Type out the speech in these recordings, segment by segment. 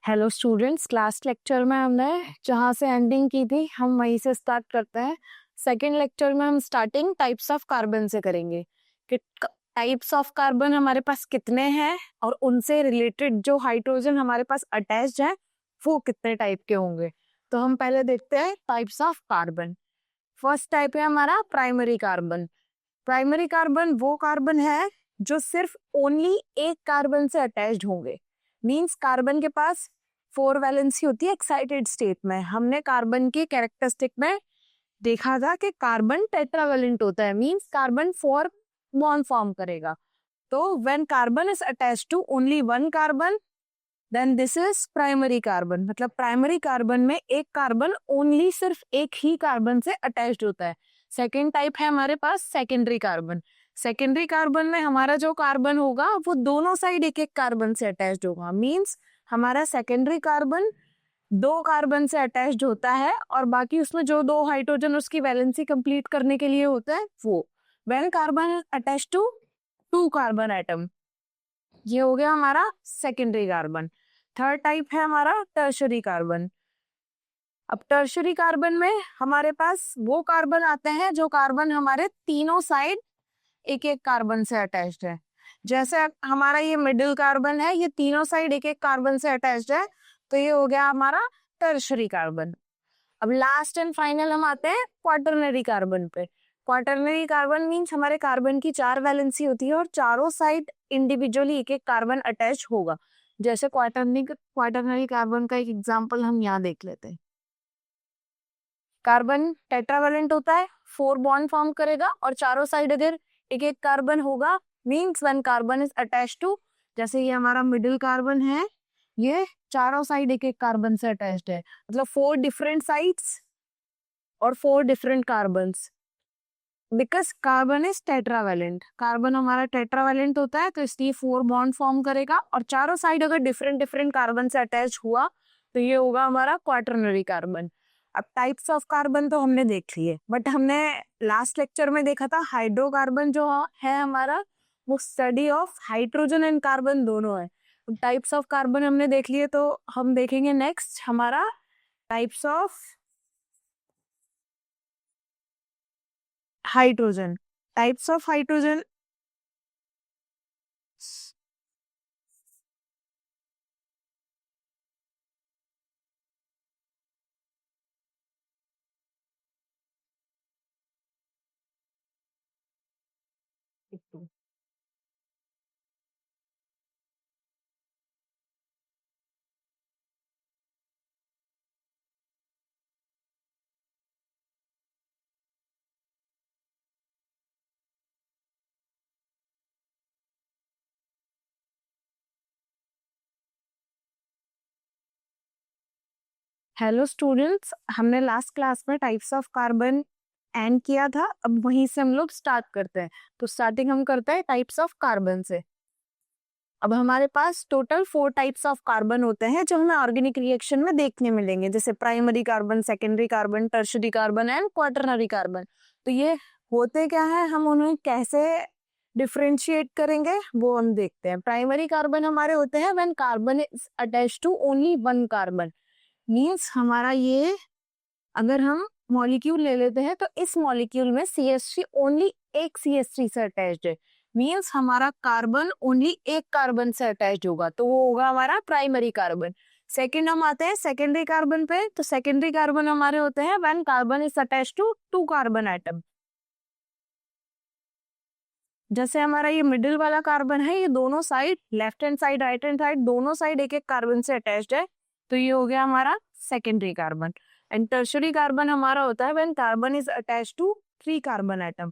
Hello students, class lecture में हमने जहाँ से एंडिंग की थी हम वहीं से स्टार्ट करते हैं। सेकंड लेक्चर में हम स्टार्टिंग टाइप्स ऑफ कार्बन से करेंगे कि टाइप्स ऑफ कार्बन हमारे पास कितने हैं और उनसे रिलेटेड जो हाइड्रोजन हमारे पास अटैच्ड है वो कितने टाइप के होंगे। तो हम पहले देखते हैं types of carbon. First type है हमारा प्राइमरी कार्बन। प्राइमरी कार्बन वो कार्बन है जो सिर्फ ओनली एक कार्बन से अटैच्ड होंगे। मींस कार्बन के पास 4 वैलेंसी होती है एक्साइटेड स्टेट में। हमने कार्बन की कैरेक्टरिस्टिक में देखा था कि कार्बन टेट्रावेलेंट होता है, मींस कार्बन 4 बॉन्ड फॉर्म करेगा। तो when carbon is attached to only one carbon then this is primary carbon. मतलब प्राइमरी कार्बन में एक कार्बन ओनली सिर्फ एक ही कार्बन से अटैच्ड होता है। सेकेंड टाइप है हमारे पास सेकेंडरी कार्बन। सेकेंडरी कार्बन में हमारा जो कार्बन होगा वो दोनों साइड एक एक कार्बन से अटैच्ड होगा। मींस हमारा सेकेंडरी कार्बन 2 कार्बन से अटैच्ड होता है और बाकी उसमें जो 2 हाइड्रोजन उसकी वैलेंसी कंप्लीट करने के लिए होता है वो। When carbon attached to 2 carbon atom, ये हो गया हमारा सेकेंडरी कार्बन। थर्ड टाइप है हमारा टर्शरी कार्बन। अब टर्शरी कार्बन में हमारे पास वो कार्बन आते हैं जो कार्बन हमारे तीनों साइड एक एक कार्बन से अटैच्ड है। जैसे हमारा ये मिडिल कार्बन है, ये तीनों साइड एक एक कार्बन से अटैच्ड है, तो ये हो गया हमारा टर्शरी कार्बन। अब लास्ट एंड फाइनल हम आते हैं क्वाटरनरी कार्बन पे। क्वाटरनरी कार्बन मींस हमारे कार्बन की 4 वैलेंसी होती है और चारों साइड इंडिविजुअली एक एक कार्बन अटैच होगा। जैसे क्वाटरनरी कार्बन का एक एग्जांपल हम यहाँ देख लेते हैं। कार्बन टेट्रावेलेंट होता है, 4 बॉन्ड फॉर्म करेगा और चारों साइड अगर एक एक कार्बन होगा means one carbon is attached to, जैसे ये हमारा मिडिल कार्बन है, ये चारों साइड एक एक कार्बन से अटैच्ड है। मतलब 4 डिफरेंट साइड्स और 4 different carbons. Because carbon is tetravalent, carbon हमारा टेट्रावेलेंट होता है तो इसलिए 4 बॉन्ड फॉर्म करेगा और चारों साइड अगर डिफरेंट डिफरेंट कार्बन से अटैच हुआ तो ये होगा हमारा क्वाटरनरी कार्बन। अब टाइप्स ऑफ कार्बन तो हमने देख लिए, बट हमने लास्ट लेक्चर में देखा था हाइड्रोकार्बन जो है हमारा वो study of hydrogen and carbon दोनों है। टाइप्स ऑफ कार्बन हमने देख लिए, तो हम देखेंगे नेक्स्ट हमारा types of hydrogen. Types of hydrogen hello students, हमने लास्ट क्लास में टाइप्स ऑफ कार्बन एंड किया था। अब वहीं से हम लोग स्टार्ट करते हैं। तो स्टार्टिंग हम करते हैं टाइप्स ऑफ कार्बन से। अब हमारे पास टोटल 4 टाइप्स ऑफ कार्बन होते हैं जो हमें ऑर्गेनिक रिएक्शन में देखने मिलेंगे, जैसे primary carbon, secondary carbon, tertiary carbon and quaternary carbon. तो ये होते क्या है, हम उन्हें कैसे डिफरेंशिएट करेंगे वो हम देखते हैं। प्राइमरी कार्बन हमारे होते हैं when carbon is attached to only one carbon. Means हमारा ये, अगर हम मॉलिक्यूल ले लेते हैं तो इस मॉलिक्यूल में CH3 ओनली एक CH3 से अटैच्ड है। मींस हमारा कार्बन ओनली एक कार्बन से अटैच्ड होगा, तो वो होगा हमारा प्राइमरी कार्बन। सेकंड हम आते हैं सेकेंडरी कार्बन पे। तो सेकेंडरी कार्बन हमारे होते हैं when carbon is attached to 2 carbon atom. जैसे हमारा ये मिडिल वाला कार्बन है, ये दोनों side, left hand side right hand side, दोनों साइड एक एक कार्बन से अटैच्ड है, तो ये हो गया हमारा secondary carbon. And tertiary carbon हमारा होता है when carbon is attached to 3 carbon atom.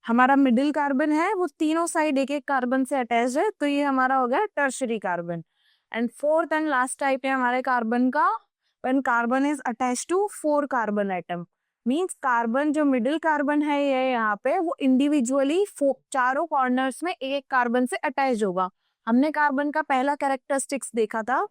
हमारा मिडिल कार्बन है वो तीनों साइड एक एक कार्बन से अटैच्ड है, तो ये हमारा हो गया tertiary carbon. And fourth and last type है हमारे कार्बन का when carbon is attached to 4 carbon atom. Means carbon जो मिडिल कार्बन है ये यहाँ पे वो इंडिविजुअली चारों कॉर्नर्स में एक कार्बन से अटैच होगा। हमने कार्बन का पहला कैरेक्टरिस्टिक्स देखा था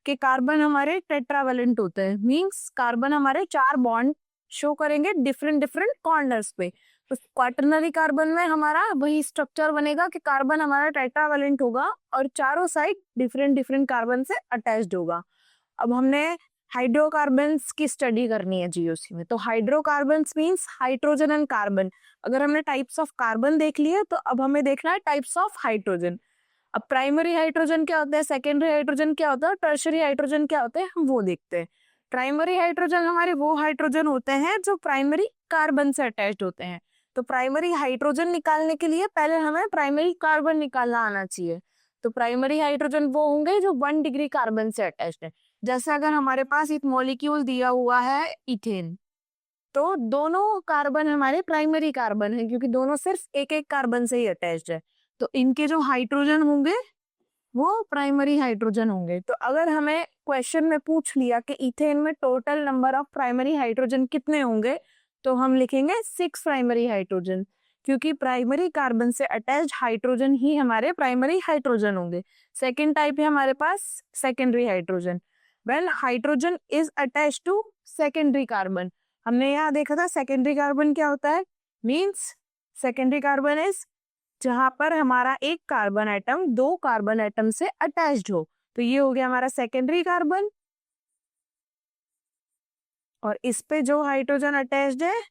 कि कार्बन हमारे टेट्रावेलेंट होते हैं। मींस कार्बन हमारे 4 बॉन्ड शो करेंगे डिफरेंट डिफरेंट कॉर्नर्स पे। तो क्वाटरनरी कार्बन में हमारा वही स्ट्रक्चर बनेगा कि कार्बन हमारा टेट्रावेलेंट होगा और चारों साइड डिफरेंट डिफरेंट कार्बन से अटैच्ड होगा। अब हमने हाइड्रोकार्बन्स की स्टडी करनी है जीओसी में। तो hydrocarbons means hydrogen and carbon. अगर हमने टाइप्स ऑफ कार्बन देख लिए तो अब हमें देखना है टाइप्स ऑफ हाइड्रोजन। अब प्राइमरी हाइड्रोजन क्या होता है, सेकेंडरी हाइड्रोजन क्या होता है, टर्शरी हाइड्रोजन क्या होते हैं, हम वो देखते हैं। प्राइमरी हाइड्रोजन हमारे वो हाइड्रोजन होते हैं जो प्राइमरी कार्बन से अटैच्ड होते हैं। तो प्राइमरी हाइड्रोजन निकालने के लिए पहले हमें प्राइमरी कार्बन निकालना आना चाहिए। तो प्राइमरी हाइड्रोजन वो होंगे जो 1 डिग्री कार्बन से अटैच्ड है। जैसे अगर हमारे पास एक मॉलिक्यूल दिया हुआ है इथेन, तो दोनों कार्बन हमारे प्राइमरी कार्बन है क्योंकि दोनों सिर्फ एक एक कार्बन से ही अटैच्ड है। तो इनके जो हाइड्रोजन होंगे वो प्राइमरी हाइड्रोजन होंगे। तो अगर हमें क्वेश्चन में पूछ लिया कि इथेन में total number of primary hydrogen कितने होंगे, तो हम लिखेंगे 6 प्राइमरी हाइड्रोजन, क्योंकि प्राइमरी कार्बन से अटैच्ड हाइड्रोजन ही हमारे प्राइमरी हाइड्रोजन होंगे। सेकेंड टाइप है हमारे पास secondary hydrogen. Well hydrogen is attached to secondary carbon. हमने यहाँ देखा था सेकेंडरी कार्बन क्या होता है, मीन्स सेकेंडरी कार्बन इज जहां पर हमारा एक कार्बन एटम 2 कार्बन एटम से अटैच्ड हो। तो ये हो गया हमारा सेकेंडरी कार्बन, और इस पे जो हाइड्रोजन अटैच्ड है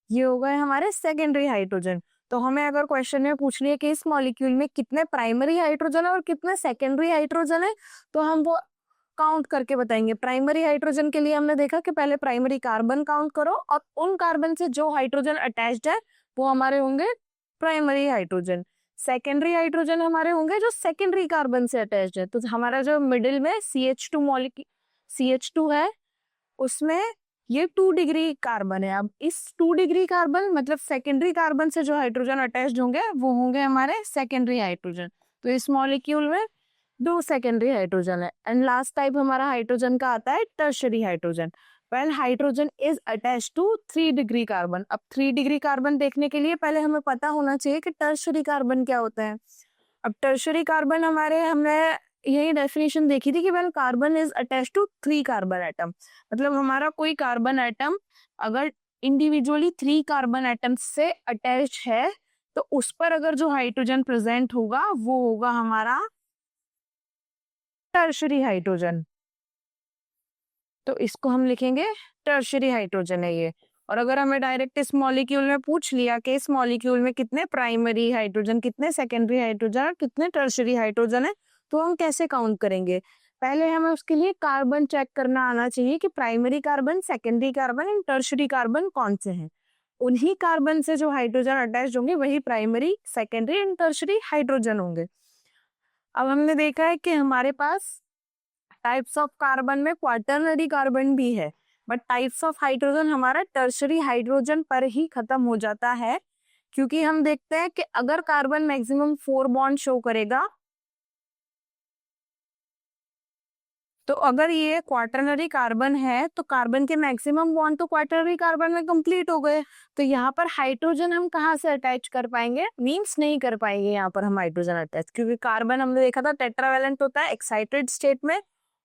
ये हो गए हमारे सेकेंडरी हाइड्रोजन। तो हमें अगर क्वेश्चन में पूछ लिया कि इस मॉलिक्यूल में कितने प्राइमरी हाइड्रोजन है और कितने सेकेंडरी हाइड्रोजन है, तो हम वो काउंट करके बताएंगे। प्राइमरी हाइड्रोजन के लिए हमने देखा कि पहले प्राइमरी कार्बन काउंट करो और उन कार्बन से जो हाइड्रोजन अटैच्ड है वो हमारे होंगे प्राइमरी हाइड्रोजन। सेकेंडरी हाइड्रोजन हमारे होंगे जो सेकेंडरी कार्बन से अटैच्ड है। तो हमारा जो मिडिल में CH2 मॉलिक्यूल CH2 है उसमें ये 2 डिग्री कार्बन है। अब इस 2 डिग्री कार्बन मतलब सेकेंडरी कार्बन से जो हाइड्रोजन अटैच्ड होंगे वो होंगे हमारे सेकेंडरी हाइड्रोजन। तो इस मॉलिक्यूल में 2 सेकेंडरी हाइड्रोजन है। एंड लास्ट टाइप हमारा हाइड्रोजन का आता है tertiary hydrogen. Well hydrogen is attached to 3 degree carbon. अब 3 डिग्री कार्बन देखने के लिए पहले हमें पता होना चाहिए कि टर्शरी कार्बन क्या होता है। अब टर्शरी कार्बन हमने यही डेफिनेशन देखी थी कि well carbon is attached to 3 carbon atom. मतलब हमारा कोई कार्बन एटम अगर इंडिविजुअली 3 कार्बन एटम से अटैच्ड है तो उस पर अगर जो हाइड्रोजन प्रेजेंट होगा वो होगा हमारा टर्शरी हाइड्रोजन। तो इसको हम लिखेंगे टर्शरी हाइड्रोजन है ये। और अगर हमें डायरेक्ट इस मॉलिक्यूल में पूछ लिया कि इस मॉलिक्यूल में कितने प्राइमरी हाइड्रोजन, कितने सेकेंडरी हाइड्रोजन और कितने टर्शरी हाइड्रोजन है, तो हम कैसे काउंट करेंगे। पहले हमें उसके लिए कार्बन चेक करना आना चाहिए कि primary carbon, secondary carbon and tertiary carbon कौन से हैं। उन्हीं कार्बन से जो हाइड्रोजन अटैच होंगे वही primary, secondary and tertiary hydrogen होंगे। अब हमने देखा है कि हमारे पास टाइप्स ऑफ कार्बन में क्वाटरनरी कार्बन भी है, बट टाइप्स ऑफ हाइड्रोजन हमारा टर्शरी हाइड्रोजन पर ही खत्म हो जाता है, क्योंकि हम देखते हैं कि अगर कार्बन मैक्सिमम 4 बॉन्ड शो करेगा, तो अगर ये क्वाटरनरी कार्बन है तो कार्बन के मैक्सिमम बॉन्ड तो क्वाटरनरी कार्बन में कंप्लीट हो गए। तो यहाँ पर हाइड्रोजन हम कहाँ से अटैच कर पाएंगे, मीन्स नहीं कर पाएंगे यहाँ पर हम हाइड्रोजन अटैच, क्योंकि कार्बन हमने देखा था टेट्रावेलेंट होता है, एक्साइटेड स्टेट में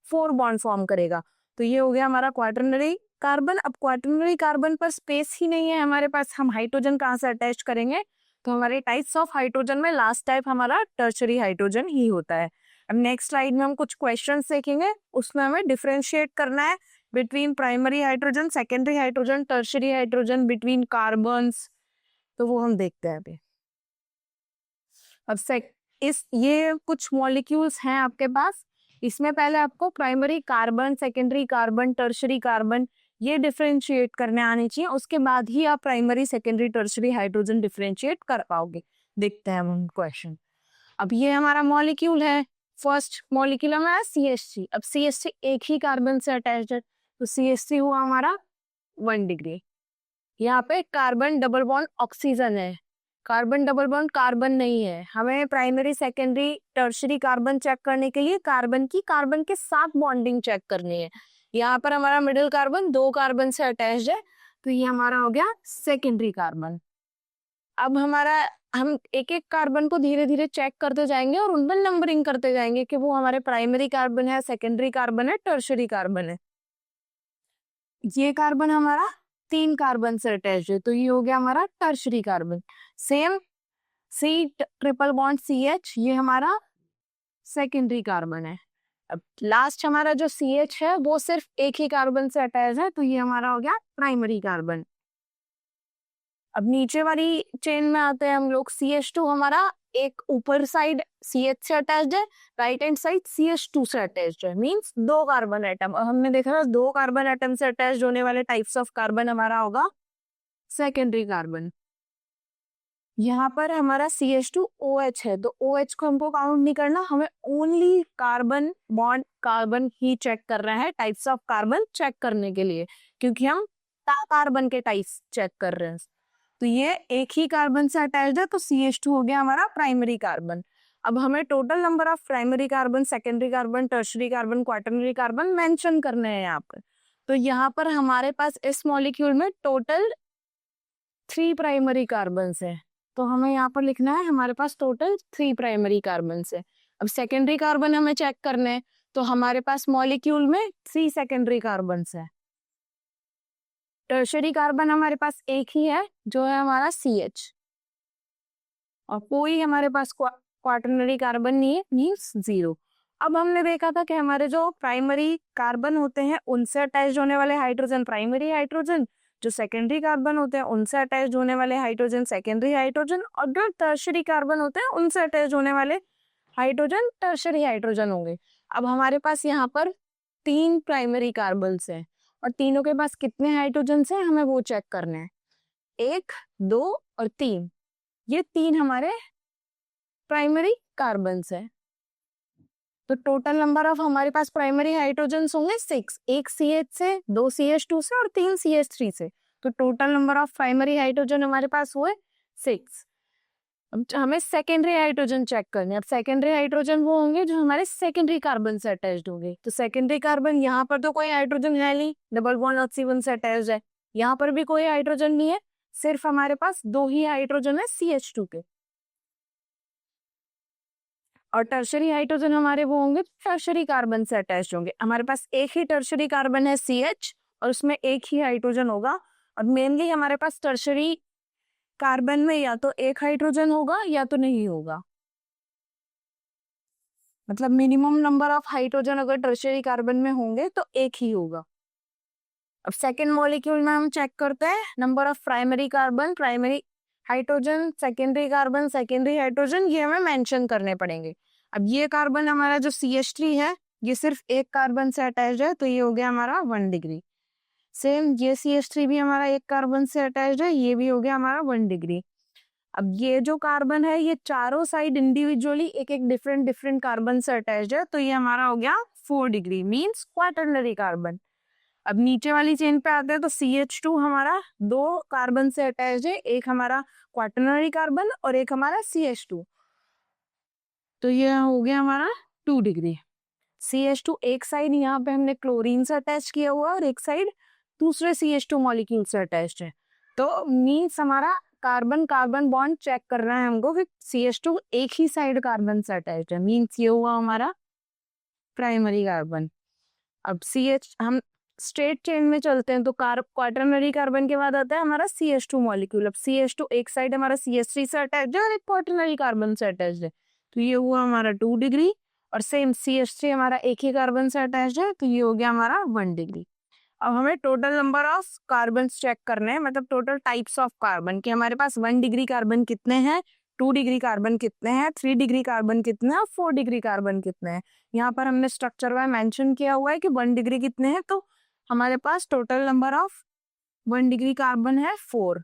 4 बॉन्ड फॉर्म करेगा। तो ये हो गया हमारा क्वाटरनरी कार्बन। अब क्वाटरनरी कार्बन पर स्पेस ही नहीं है हमारे पास, हम हाइड्रोजन कहाँ से अटैच करेंगे। तो हमारे टाइप्स ऑफ हाइड्रोजन में लास्ट टाइप हमारा टर्शरी हाइड्रोजन ही होता है। अब नेक्स्ट स्लाइड में हम कुछ क्वेश्चंस देखेंगे, उसमें हमें डिफरेंशिएट करना है between primary hydrogen, secondary hydrogen, tertiary hydrogen, between carbons. तो वो हम देखते हैं अभी। अब ये कुछ मॉलिक्यूल्स हैं आपके पास, इसमें पहले आपको primary carbon, secondary carbon, tertiary carbon ये डिफरेंशिएट करने आने चाहिए, उसके बाद ही आप primary, secondary, tertiary hydrogen differentiate कर पाओगे। देखते हैं हम क्वेश्चन। अब ये हमारा मॉलिक्यूल है, फर्स्ट मॉलिक्यूल हमारा CH3। अब CH3 एक ही कार्बन से अटैच्ड है, तो CH3 हुआ हमारा 1 डिग्री। यहाँ पे कार्बन डबल बॉन्ड ऑक्सीजन है, कार्बन डबल बॉन्ड कार्बन नहीं है। हमें primary, secondary, tertiary carbon check करने के लिए कार्बन के साथ बॉन्डिंग चेक करनी है। यहाँ पर हमारा मिडिल कार्बन 2 कार्बन से अटैच्ड है, तो ये हमारा हो गया सेकेंडरी कार्बन। अब हम एक एक कार्बन को धीरे धीरे चेक करते जाएंगे और उन पर नंबरिंग करते जाएंगे कि वो हमारे प्राइमरी कार्बन है, सेकेंडरी कार्बन है, टर्शरी कार्बन है। ये कार्बन हमारा 3 कार्बन से अटैच है, तो ये हो गया हमारा tertiary carbon. Same C triple bond CH, ये हमारा सेकेंडरी कार्बन है। अब लास्ट हमारा जो CH है वो सिर्फ एक ही कार्बन से अटैच है, तो ये हमारा हो गया प्राइमरी कार्बन। अब नीचे वाली चेन में आते हैं हम लोग। CH2 हमारा एक ऊपर साइड CH से अटैच्ड है, राइट हैंड साइड CH2 से अटैच्ड है, मींस 2 कार्बन एटम। अब हमने देखा था 2 कार्बन एटम से अटैच्ड होने वाले टाइप्स ऑफ कार्बन हमारा होगा सेकेंडरी कार्बन। यहाँ पर हमारा CH2OH है, तो OH को हमको काउंट नहीं करना, हमें ओनली कार्बन बॉन्ड कार्बन ही चेक कर रहे हैं टाइप्स ऑफ कार्बन चेक करने के लिए, क्योंकि हम कार्बन के टाइप्स चेक कर रहे हैं। तो ये एक ही कार्बन से अटैच्ड है, तो CH2 हो गया हमारा प्राइमरी कार्बन। अब हमें total number of primary carbon, secondary carbon, tertiary carbon, quaternary carbon mention करने हैं यहाँ पर। तो यहाँ पर हमारे पास इस मॉलिक्यूल में टोटल 3 प्राइमरी कार्बन है, तो हमें यहाँ पर लिखना है हमारे पास टोटल 3 प्राइमरी कार्बन है। अब सेकेंडरी कार्बन हमें चेक करने हैं, तो हमारे पास मॉलिक्यूल में 3 सेकेंडरी कार्बन है। टर्शरी कार्बन हमारे पास एक ही है, जो है हमारा CH, और कोई हमारे पास क्वाटरनरी कार्बन नहीं है, मींस 0। अब हमने देखा था कि हमारे जो प्राइमरी कार्बन होते हैं उनसे अटैच होने वाले हाइड्रोजन प्राइमरी हाइड्रोजन, जो सेकेंडरी कार्बन होते हैं उनसे अटैच होने वाले हाइड्रोजन सेकेंडरी हाइड्रोजन, और जो टर्शरी कार्बन होते हैं उनसे अटैच होने वाले हाइड्रोजन टर्शरी हाइड्रोजन होंगे। अब हमारे पास यहाँ पर 3 प्राइमरी कार्बन है, और तीनों के पास कितने हाइड्रोजन है हमें वो चेक करना है। 1, 2 और 3, ये 3 हमारे प्राइमरी कार्बन है। तो टोटल नंबर ऑफ हमारे पास प्राइमरी हाइड्रोजन होंगे 6, एक CH से, 2 CH2 से और 3 CH3 से। तो total number of primary hydrogen हमारे पास हुए 6। अब हमें सेकेंडरी हाइड्रोजन चेक करने हैं। अब सेकेंडरी हाइड्रोजन वो होंगे जो हमारे सेकेंडरी कार्बन से अटैच्ड होंगे। तो सेकेंडरी कार्बन, यहाँ पर तो कोई हाइड्रोजन है नहीं, डबल बॉन्ड ऑक्सीजन से अटैच्ड है। यहाँ पर भी कोई हाइड्रोजन नहीं है, सिर्फ हमारे पास 2 ही हाइड्रोजन है CH2 के। और टर्शरी हाइड्रोजन हमारे वो होंगे टर्शरी कार्बन से अटैच्ड होंगे। हमारे पास एक ही टर्शरी कार्बन है CH, और उसमें एक ही हाइड्रोजन होगा। और मेनली हमारे पास टर्शरी कार्बन में या तो एक हाइड्रोजन होगा या तो नहीं होगा, मतलब मिनिमम नंबर ऑफ हाइड्रोजन अगर टर्शरी कार्बन में होंगे तो एक ही होगा। अब सेकेंड मॉलिक्यूल में हम चेक करते हैं number of primary carbon, primary hydrogen, secondary carbon, secondary hydrogen, ये हमें मेंशन करने पड़ेंगे। अब ये कार्बन हमारा जो CH3 है, ये सिर्फ एक कार्बन से अटैच्ड है, तो ये हो गया हमारा 1 डिग्री। सेम ये CH3 भी हमारा एक कार्बन से अटैच्ड है, ये भी हो गया हमारा 1 डिग्री। अब ये जो कार्बन है ये चारों साइड इंडिविजुअली एक एक डिफरेंट कार्बन से अटैच्ड है, तो ये हमारा हो गया 4 डिग्री, मींस क्वाटरनरी कार्बन। अब नीचे वाली चेन पे आते हैं, तो CH2 हमारा 2 कार्बन से अटैच्ड है, एक हमारा क्वाटरनरी कार्बन और एक हमारा CH2, तो ये हो गया हमारा 2 डिग्री। CH2 एक साइड यहाँ पे हमने क्लोरीन से अटैच किया हुआ और एक साइड दूसरे CH2 मॉलिक्यूल से अटैच्ड है, तो मीन्स हमारा कार्बन कार्बन बॉन्ड चेक करना है हमको कि CH2 एक ही साइड कार्बन से अटैच्ड है, मीन्स ये हुआ हमारा प्राइमरी कार्बन। अब CH हम स्ट्रेट चेन में चलते हैं, तो क्वाटरनरी कार्बन के बाद आता है हमारा CH2 मॉलिक्यूल। अब CH2 एक साइड हमारा CH3 से अटैच्ड है और एक क्वाटरनरी कार्बन से अटैच्ड है, तो ये हुआ हमारा 2 डिग्री। और सेम CH3 हमारा एक ही कार्बन से अटैच्ड है, तो ये हो गया हमारा 1 डिग्री। अब हमें total number of carbon check करने हैं, मतलब टोटल टाइप्स ऑफ कार्बन, कि हमारे पास 1 डिग्री कार्बन कितने हैं, 2 डिग्री कार्बन कितने हैं, 3 डिग्री कार्बन कितने हैं, 4 डिग्री कार्बन कितने हैं। यहाँ पर हमने स्ट्रक्चर वाइज मेंशन किया हुआ है कि 1 डिग्री कितने हैं, तो हमारे पास total number of 1 degree carbon है 4।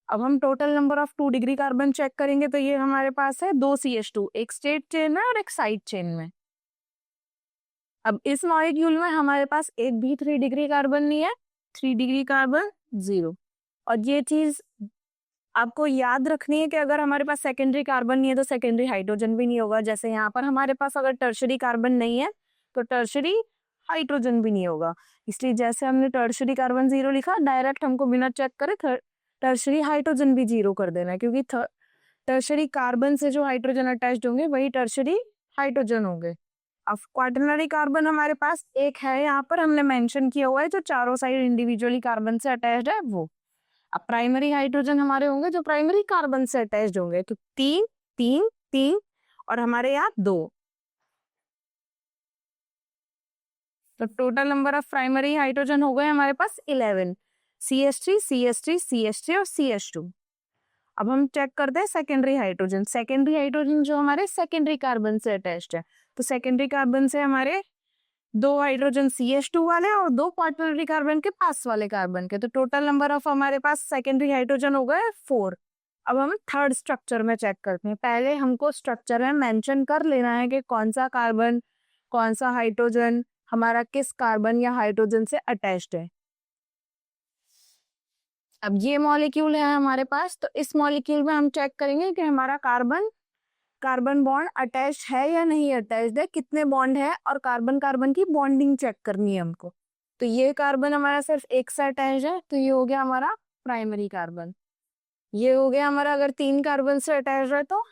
अब हम total number of 2 degree carbon check करेंगे, तो ये हमारे पास है 2 CH2, एक स्ट्रेट चेन में और एक साइड चेन में। अब इस मॉलिक्यूल में हमारे पास एक भी 3 डिग्री कार्बन नहीं है, 3 डिग्री कार्बन 0। और ये चीज आपको याद रखनी है कि अगर हमारे पास सेकेंडरी कार्बन नहीं है तो सेकेंडरी हाइड्रोजन भी नहीं होगा। जैसे यहाँ पर हमारे पास अगर टर्शरी कार्बन नहीं है तो टर्शरी हाइड्रोजन भी नहीं होगा। इसलिए जैसे हमने टर्शरी कार्बन 0 लिखा, डायरेक्ट हमको बिना चेक करे टर्शरी हाइड्रोजन भी 0 कर देना है, क्योंकि टर्शरी कार्बन से जो हाइड्रोजन अटैच्ड होंगे वही टर्शरी हाइड्रोजन होंगे। अब क्वाटरनरी कार्बन हमारे पास एक है, यहाँ पर हमने मेंशन किया हुआ है, जो चारों साइड इंडिविजुअली कार्बन से अटैच्ड है वो। अब प्राइमरी हाइड्रोजन हमारे होंगे जो प्राइमरी कार्बन से अटैच्ड होंगे, तो 3 3 3 और हमारे यहाँ 2। तो total number of primary hydrogen हो गए हमारे पास 11, CH3 CH3 CH3 और CH2। अब हम चेक करते हैं सेकेंडरी हाइड्रोजन। सेकेंडरी हाइड्रोजन जो हमारे सेकेंडरी कार्बन से अटैच्ड है, तो सेकेंडरी कार्बन से हमारे 2 हाइड्रोजन CH2 वाले और 2 क्वाटरनरी कार्बन के पास वाले कार्बन के, तो टोटल नंबर ऑफ हमारे पास सेकेंडरी हाइड्रोजन हो गए 4। अब हम थर्ड स्ट्रक्चर में चेक करते हैं। पहले हमको स्ट्रक्चर में मेंशन कर लेना है कि कौन सा कार्बन, कौन सा हाइड्रोजन हमारा किस कार्बन या हाइड्रोजन से अटैच्ड है। अब ये मॉलिक्यूल है हमारे पास, तो इस मॉलिक्यूल में हम चेक करेंगे कि हमारा कार्बन कार्बन बॉन्ड अटैच है या नहीं अटैच्ड है, कितने बॉन्ड है, और कार्बन कार्बन की बॉन्डिंग चेक करनी है हमको। तो ये कार्बन हमारा सिर्फ एक से अटैच है, तो ये हो गया हमारा प्राइमरी कार्बन। ये हो गया हमारा, अगर 3 कार्बन से अटैच है तो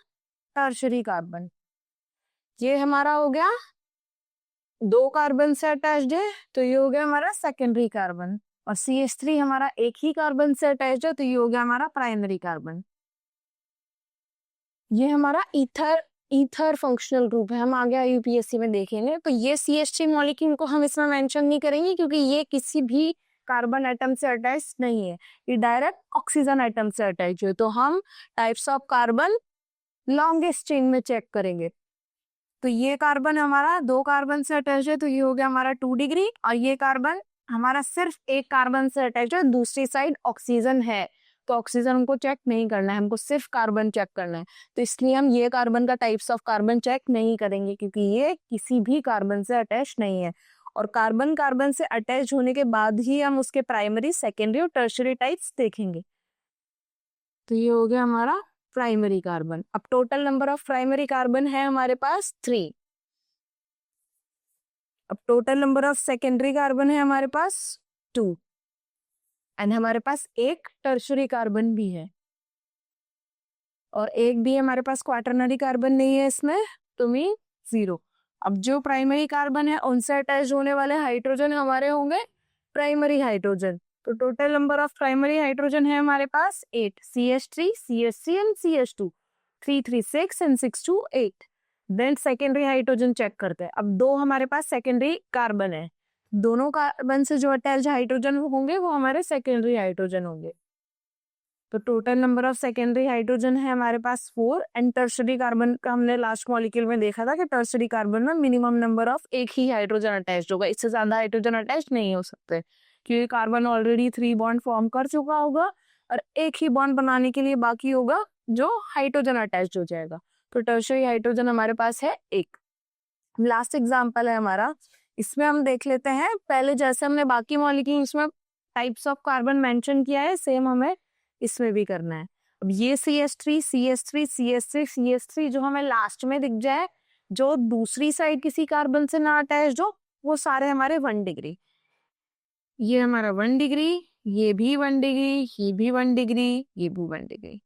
टर्शरी कार्बन। ये हमारा हो गया 2 कार्बन से अटैच्ड है, तो ये हो गया हमारा सेकेंडरी कार्बन। और CH3 हमारा एक ही कार्बन से अटैच्ड है, तो ये हो गया हमारा प्राइमरी कार्बन। ये हमारा ईथर फंक्शनल ग्रुप है, हम आगे यूपीएससी में देखेंगे। तो ये CH3 मॉलिक्यूल को हम इसमें मेंशन नहीं करेंगे क्योंकि ये किसी भी कार्बन एटम से अटैच नहीं है, ये डायरेक्ट ऑक्सीजन एटम से अटैच है। तो हम types of carbon longest chain में चेक करेंगे। तो ये कार्बन हमारा 2 कार्बन से अटैच है, तो ये हो गया हमारा 2 डिग्री, और ये कार्बन हमारा सिर्फ एक कार्बन से अटैच है, दूसरी साइड ऑक्सीजन है, तो ऑक्सीजन हमको चेक नहीं करना है, हमको सिर्फ कार्बन चेक करना है। तो इसलिए हम ये कार्बन का टाइप्स ऑफ कार्बन चेक नहीं करेंगे क्योंकि ये किसी भी कार्बन से अटैच नहीं है। और कार्बन कार्बन से अटैच होने के बाद ही हम उसके प्राइमरी, सेकेंडरी और टर्शरी टाइप्स देखेंगे। तो ये हो गया हमारा प्राइमरी कार्बन। अब total number of primary carbon है हमारे पास 3। अब total number of secondary carbon है हमारे पास 2, एंड हमारे पास एक टर्शरी कार्बन भी है, और एक भी हमारे पास क्वाटरनरी कार्बन नहीं है इसमें, तो मीन 0। अब जो प्राइमरी कार्बन है उनसे अटैच होने वाले हाइड्रोजन हमारे होंगे प्राइमरी हाइड्रोजन। तो total number of primary hydrogen है हमारे पास 8, CH3 CH3 and CH2, 3 3 6 and 6 2 8। Then secondary hydrogen check करते हैं। अब 2 हमारे पास सेकेंडरी कार्बन है, दोनों कार्बन से जो अटैच हाइड्रोजन होंगे वो हमारे सेकेंडरी हाइड्रोजन होंगे। तो total number of secondary hydrogen है हमारे पास 4, एंड टर्शरी कार्बन का हमने लास्ट मॉलिक्यूल में देखा था कि टर्शरी कार्बन में मिनिमम नंबर ऑफ एक ही हाइड्रोजन अटैच होगा, इससे ज्यादा हाइड्रोजन अटैच नहीं हो सकते क्योंकि कार्बन ऑलरेडी 3 बॉन्ड फॉर्म कर चुका होगा और एक ही बॉन्ड बनाने के लिए बाकी होगा जो हाइड्रोजन अटैच हो जाएगा। तो टर्शरी हाइड्रोजन हमारे पास है एक। लास्ट एग्जाम्पल है हमारा, इसमें हम देख लेते हैं। पहले जैसे हमने बाकी मॉलिक्यूल्स में टाइप्स ऑफ कार्बन मेंशन किया है, सेम हमें इसमें भी करना है। अब ये CH3 CH3 CH3 CH3 जो हमें लास्ट में दिख जाए, जो दूसरी साइड किसी कार्बन से ना अटैच हो, वो सारे हमारे 1 डिग्री। ये हमारा 1 डिग्री, ये भी 1 डिग्री, ये भी 1 डिग्री, ये भी 1 डिग्री।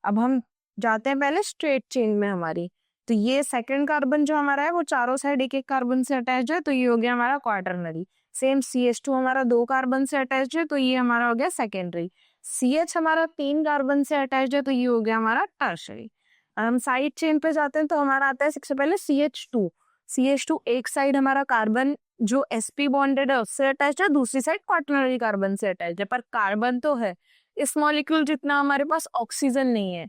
अब हम जाते हैं पहले स्ट्रेट चेन में हमारी। तो ये सेकंड कार्बन जो हमारा है वो चारों साइड एक एक कार्बन से अटैच है, तो ये हो गया हमारा क्वाटरनरी। सेम CH2 हमारा 2 कार्बन से अटैच है, तो ये हमारा हो गया सेकेंडरी। CH हमारा 3 कार्बन से अटैच है, तो ये हो गया हमारा टर्शरी। हम साइड चेन पे जाते हैं तो हमारा आता है सबसे पहले CH2। CH2 एक साइड हमारा कार्बन जो sp बॉन्डेड है उससे अटैच है, दूसरी साइड क्वाटरनरी कार्बन से अटैच है, पर कार्बन तो है, इस मॉलिक्यूल जितना हमारे पास ऑक्सीजन नहीं है,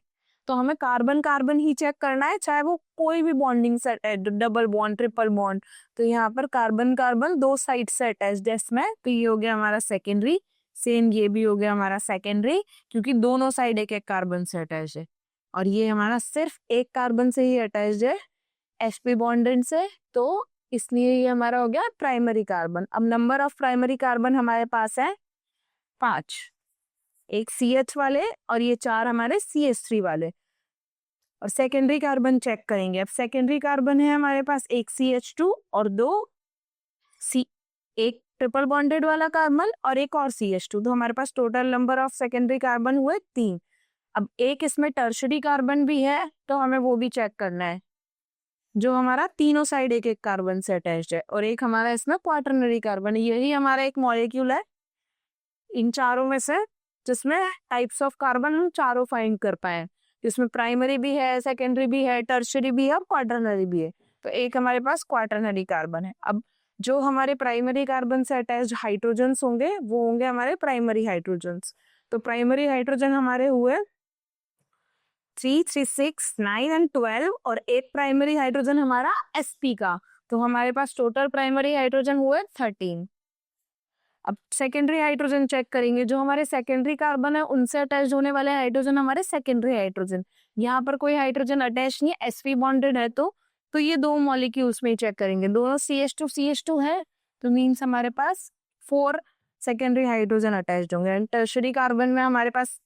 तो हमें कार्बन कार्बन ही चेक करना है, चाहे वो कोई भी बॉन्डिंग से attach, double bond, triple bond. तो यहाँ पर कार्बन कार्बन 2 साइड से अटैच्ड है इसमें, तो ये हो गया हमारा सेकेंडरी। सेम ये भी हो गया हमारा सेकेंडरी क्योंकि दोनों साइड एक एक कार्बन से अटैच है, और ये हमारा सिर्फ एक कार्बन से ही अटैच्ड है sp बॉन्डेड से, तो इसलिए ये हमारा हो गया प्राइमरी कार्बन। अब नंबर ऑफ प्राइमरी कार्बन हमारे पास है 5, एक CH वाले और ये 4 हमारे CH3 वाले। और सेकेंडरी कार्बन चेक करेंगे। अब सेकेंडरी कार्बन है हमारे पास एक CH2 और 2 एक ट्रिपल बॉन्डेड वाला कार्बन और एक और CH2, तो हमारे पास total number of secondary carbon हुए 3। अब एक इसमें टर्शरी कार्बन भी है, तो हमें वो भी चेक करना है। जो हमारा तीनों साइड एक एक कार्बन से अटैच्ड है, और एक हमारा इसमें क्वाटरनरी कार्बन है। यही हमारा एक मॉलिक्यूल है इन चारों में से जिसमें टाइप्स ऑफ कार्बन हम चारों फाइंड कर पाए, जिसमें प्राइमरी भी है, सेकेंडरी भी है, टर्शियरी भी है और क्वाटरनरी भी है। तो एक हमारे पास क्वाटरनरी कार्बन है। अब जो हमारे प्राइमरी कार्बन से अटैच्ड हाइड्रोजन्स होंगे वो होंगे हमारे प्राइमरी हाइड्रोजन्स। तो प्राइमरी हाइड्रोजन हमारे हुए 3, 3, 6, 9 एंड 12, और एक प्राइमरी हाइड्रोजन हमारा sp का। तो हमारे पास टोटल प्राइमरी हाइड्रोजन हुए 13। अब सेकेंडरी हाइड्रोजन चेक करेंगे। जो हमारे सेकेंडरी कार्बन है उनसे अटैच होने वाले हाइड्रोजन हमारे सेकेंडरी हाइड्रोजन। यहाँ पर कोई हाइड्रोजन अटैच नहीं है, sp बॉन्डेड है, तो ये दो मॉलिक्यूल्स में ही चेक करेंगे। दोनों CH2 है, तो मीन्स हमारे पास 4 सेकेंडरी हाइड्रोजन अटैच्ड होंगे। एंड टर्शियरी कार्बन में हमारे पास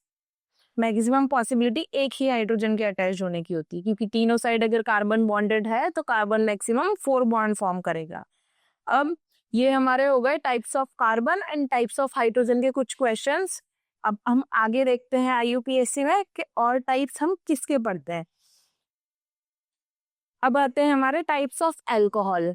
मैक्सिमम पॉसिबिलिटी एक ही हाइड्रोजन के अटैच होने की होती है, क्योंकि तीनों साइड अगर कार्बन बॉन्डेड है तो कार्बन मैक्सिमम 4 बॉन्ड फॉर्म करेगा। अब ये हमारे हो गए types of carbon and types of hydrogen के कुछ क्वेश्चंस। अब हम आगे देखते हैं IUPAC में कि और टाइप्स हम किसके पढ़ते हैं। अब आते हैं हमारे टाइप्स ऑफ अल्कोहल।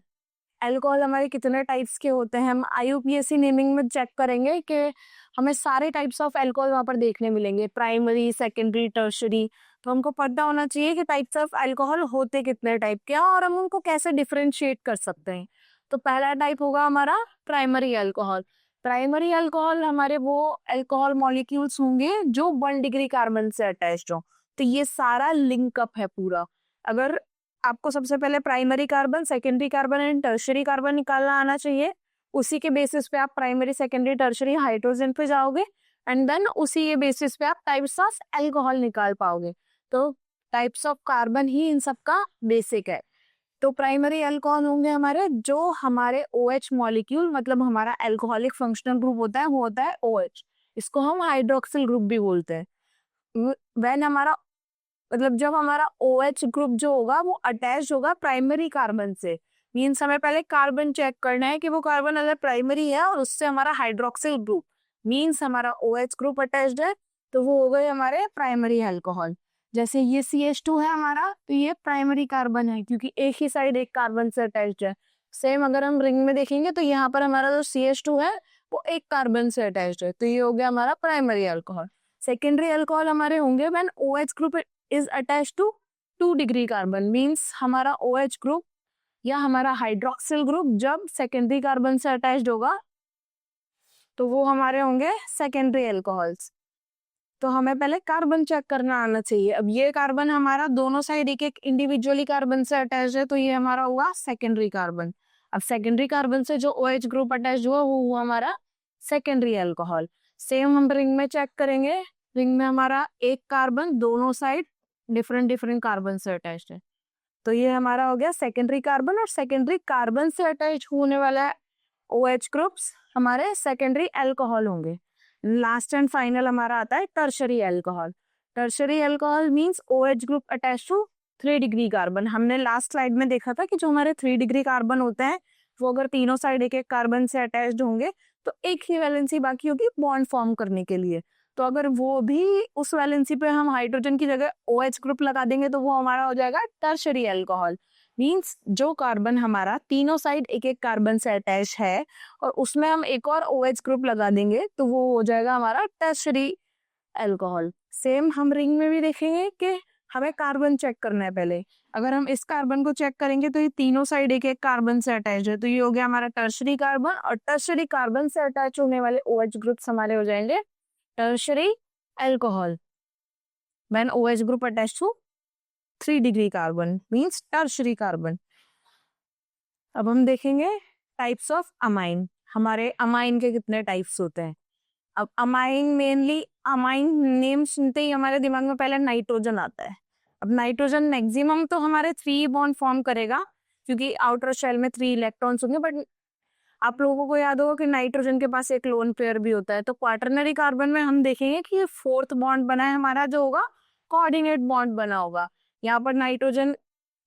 अल्कोहल हमारे कितने टाइप्स के होते हैं, हम IUPAC नेमिंग में चेक करेंगे कि हमें सारे टाइप्स ऑफ अल्कोहल वहां पर देखने मिलेंगे, प्राइमरी, सेकेंडरी, टर्शियरी। तो हमको पता होना चाहिए कि टाइप्स ऑफ अल्कोहल होते कितने टाइप के हैं और हम उनको कैसे डिफरेंशिएट कर सकते हैं। तो पहला टाइप होगा हमारा प्राइमरी अल्कोहल। प्राइमरी अल्कोहल हमारे वो अल्कोहल मॉलिक्यूल्स होंगे जो 1 डिग्री कार्बन से अटैच्ड हो। तो ये सारा लिंकअप है पूरा। अगर आपको सबसे पहले primary carbon, secondary carbon and tertiary carbon निकालना आना चाहिए, उसी के बेसिस पे आप प्राइमरी, सेकेंडरी, टर्शियरी हाइड्रोजन पे जाओगे एंड देन उसी के बेसिस पे आप टाइप्स ऑफ अल्कोहल निकाल पाओगे। तो टाइप्स ऑफ कार्बन ही इन सब का बेसिक है। तो प्राइमरी अल्कोहल होंगे हमारे जो हमारे OH मॉलिक्यूल, मतलब हमारा अल्कोहलिक फंक्शनल ग्रुप होता है वो होता है OH। इसको हम हाइड्रोक्सिल ग्रुप भी बोलते हैं। व्हेन हमारा मतलब जब हमारा OH ग्रुप जो होगा वो अटैच होगा प्राइमरी कार्बन से, मीन्स हमें पहले कार्बन चेक करना है कि वो कार्बन अगर प्राइमरी है और उससे हमारा हाइड्रोक्सिल ग्रुप मीन्स हमारा OH ग्रुप अटैच्ड है, तो वो हो गए हमारे प्राइमरी अल्कोहल। जैसे ये CH2 है हमारा, तो ये प्राइमरी कार्बन है क्योंकि एक ही साइड एक कार्बन से अटैच्ड है। सेम अगर हम रिंग में देखेंगे तो यहाँ पर हमारा जो CH2 है वो एक कार्बन से अटैच्ड है, तो ये हो गया हमारा प्राइमरी अल्कोहल। सेकेंडरी अल्कोहल हमारे होंगे when OH group is attached to 2 degree carbon, means हमारा OH ग्रुप या हमारा हाइड्रोक्सिल ग्रुप जब सेकेंडरी कार्बन से अटैच्ड होगा तो वो हमारे होंगे सेकेंडरी अल्कोहल्स। तो हमें पहले कार्बन चेक करना आना चाहिए। अब ये कार्बन हमारा दोनों साइड एक एक इंडिविजुअली कार्बन से अटैच है, तो ये हमारा हुआ सेकेंडरी कार्बन। अब सेकेंडरी कार्बन से जो OH ग्रुप अटैच हुआ वो हुआ हमारा सेकेंडरी अल्कोहल। सेम हम रिंग में चेक करेंगे। रिंग में हमारा एक कार्बन दोनों साइड डिफरेंट डिफरेंट कार्बन से अटैच है, तो ये हमारा हो गया सेकेंडरी कार्बन। और सेकेंडरी कार्बन से अटैच होने वाला OH ग्रुप्स हमारे सेकेंडरी अल्कोहल होंगे। लास्ट एंड फाइनल हमारा आता है tertiary alcohol. Tertiary alcohol means OH group attach to 3 degree carbon. हमने लास्ट स्लाइड में देखा था कि जो हमारे 3 डिग्री कार्बन होते हैं वो अगर तीनों साइड एक एक कार्बन से अटैच्ड होंगे तो एक ही वैलेंसी बाकी होगी बॉन्ड फॉर्म करने के लिए। तो अगर वो भी उस वैलेंसी पे हम हाइड्रोजन की जगह OH ग्रुप लगा देंगे तो वो हमारा हो जाएगा टर्शियरी अल्कोहल। मींस जो कार्बन हमारा तीनों साइड एक एक कार्बन से अटैच है और उसमें हम एक और OH ग्रुप लगा देंगे तो वो हो जाएगा हमारा टर्शियरी अल्कोहल। सेम हम रिंग में भी देखेंगे कि हमें कार्बन चेक करना है पहले। अगर हम इस कार्बन को चेक करेंगे तो ये तीनों साइड एक एक कार्बन से अटैच है, तो ये हो गया हमारा टर्शियरी कार्बन। और टर्शियरी कार्बन से अटैच होने वाले OH ग्रुप्स हमारे हो जाएंगे tertiary alcohol. When OH group attach to 3 degree carbon means tertiary carbon. अब हम देखेंगे टाइप्स ऑफ अमाइन। हमारे अमाइन के कितने टाइप्स होते हैं। अब अमाइन मेनली, अमाइन नेम सुनते ही हमारे दिमाग में पहले नाइट्रोजन आता है। अब नाइट्रोजन मैक्सिमम तो हमारे 3 बॉन्ड फॉर्म करेगा क्योंकि आउटर शेल में 3 इलेक्ट्रॉन्स होंगे, बट आप लोगों को याद होगा कि नाइट्रोजन के पास एक लोन पेयर भी होता है। तो क्वाटरनरी कार्बन में हम देखेंगे कि ये 4th बॉन्ड बना है हमारा जो होगा कोऑर्डिनेट बॉन्ड बना होगा। यहाँ पर नाइट्रोजन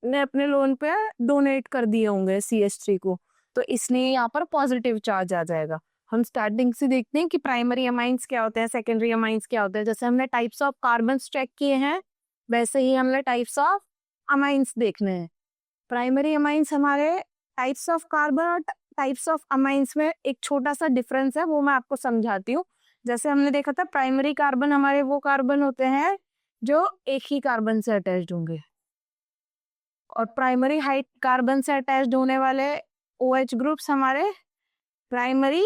ने अपने लोन पेयर डोनेट कर दिए होंगे CH3 को, तो इसलिए यहाँ पर पॉजिटिव चार्ज आ जाएगा। हम स्टार्टिंग से देखते हैं कि प्राइमरी अमाइंस क्या होते हैं, सेकेंडरी अमाइंस क्या होते हैं। जैसे हमने टाइप्स ऑफ कार्बन चेक किए हैं वैसे ही हमने टाइप्स ऑफ अमाइंस देखने हैं। प्राइमरी अमाइंस हमारे टाइप्स ऑफ कार्बन और टाइप्स ऑफ अमाइंस में एक छोटा सा डिफरेंस है, वो मैं आपको समझाती हूँ। जैसे हमने देखा था प्राइमरी कार्बन हमारे वो कार्बन होते हैं जो एक ही कार्बन से अटैच्ड होंगे, और प्राइमरी हाइट कार्बन से अटैच्ड होने वाले OH ग्रुप्स हमारे प्राइमरी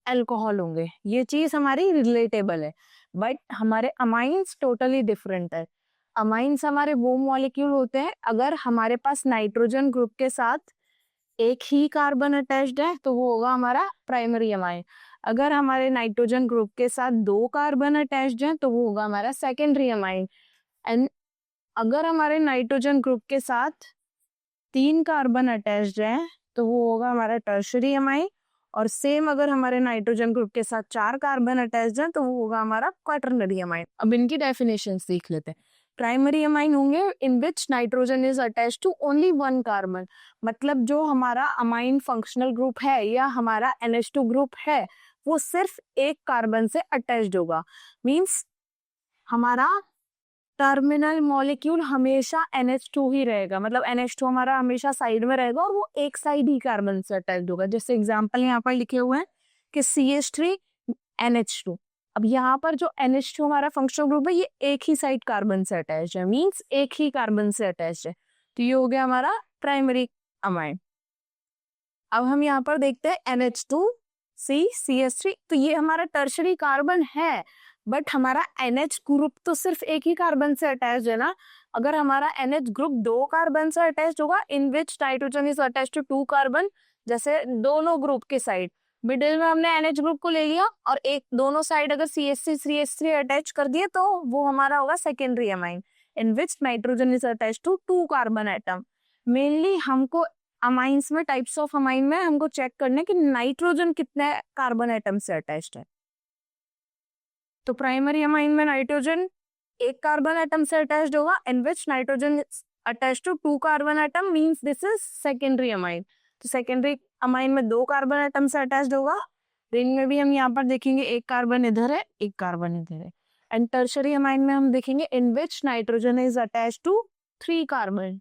अल्कोहल होंगे। ये चीज हमारी रिलेटेबल है, बट हमारे अमाइंस टोटली डिफरेंट है। अमाइंस हमारे वो मॉलिक्यूल होते हैं अगर हमारे पास नाइट्रोजन ग्रुप के साथ एक ही कार्बन अटैच्ड है तो वो होगा हमारा प्राइमरी अमाइन। अगर हमारे नाइट्रोजन ग्रुप के साथ 2 कार्बन अटैच्ड हैं तो वो होगा हमारा सेकेंडरी अमाइन। एंड अगर हमारे नाइट्रोजन ग्रुप के साथ 3 कार्बन अटैच्ड हैं तो वो होगा हमारा टर्शरी अमाइन। और सेम अगर हमारे नाइट्रोजन ग्रुप के साथ 4 कार्बन अटैच्ड हैं तो वो होगा हमारा क्वाटरनरी अमाइन। अब इनकी डेफिनेशन सीख लेते हैं। प्राइमरी अमाइन होंगे in which nitrogen is attached to only 1 carbon, मतलब जो हमारा अमाइन फंक्शनल ग्रुप है या हमारा NH2 ग्रुप है वो सिर्फ एक कार्बन से अटैच्ड होगा। मींस हमारा टर्मिनल मॉलिक्यूल हमेशा NH2 ही रहेगा, मतलब NH2 हमारा हमेशा साइड में रहेगा और वो एक साइड ही कार्बन से अटैच्ड होगा। जैसे एग्जांपल यहाँ पर लिखे हुए हैं कि CH3 NH2। अब यहाँ पर जो NH2 हमारा फंक्शनल ग्रुप है ये एक ही साइड कार्बन से अटैच्ड है, मींस एक ही कार्बन से अटैच्ड है, तो ये हो गया हमारा प्राइमरी अमाइन। अब हम यहाँ पर देखते हैं NH2C CH3, तो ये हमारा टर्शरी कार्बन है, बट हमारा NH ग्रुप तो सिर्फ एक ही कार्बन से अटैच्ड है ना। अगर हमारा NH ग्रुप 2 कार्बन से अटैच्ड होगा in which nitrogen is attached to 2 carbon, जैसे दोनों ग्रुप के साइड मिडिल में हमने NH ग्रुप को ले लिया और एक दोनों साइड अगर CH3 अटैच कर दिए तो वो हमारा होगा secondary amine in which nitrogen is attached to 2 carbon atom. Mainly हमको अमाइंस में, टाइप्स ऑफ अमाइन में हमको चेक करने कि नाइट्रोजन कितने कार्बन एटम से अटैच्ड है। तो प्राइमरी अमाइन में नाइट्रोजन एक कार्बन एटम से अटैच्ड होगा in which nitrogen attached to 2 carbon atom, means this is secondary amine. तो सेकेंडरी अमाइन में 2 कार्बन एटम से अटैच्ड होगा। रिंग में भी हम यहाँ पर देखेंगे एक कार्बन इधर है, एक कार्बन इधर है। एंड टर्शरी अमाइन में हम देखेंगे in which nitrogen is attached to 3 carbon.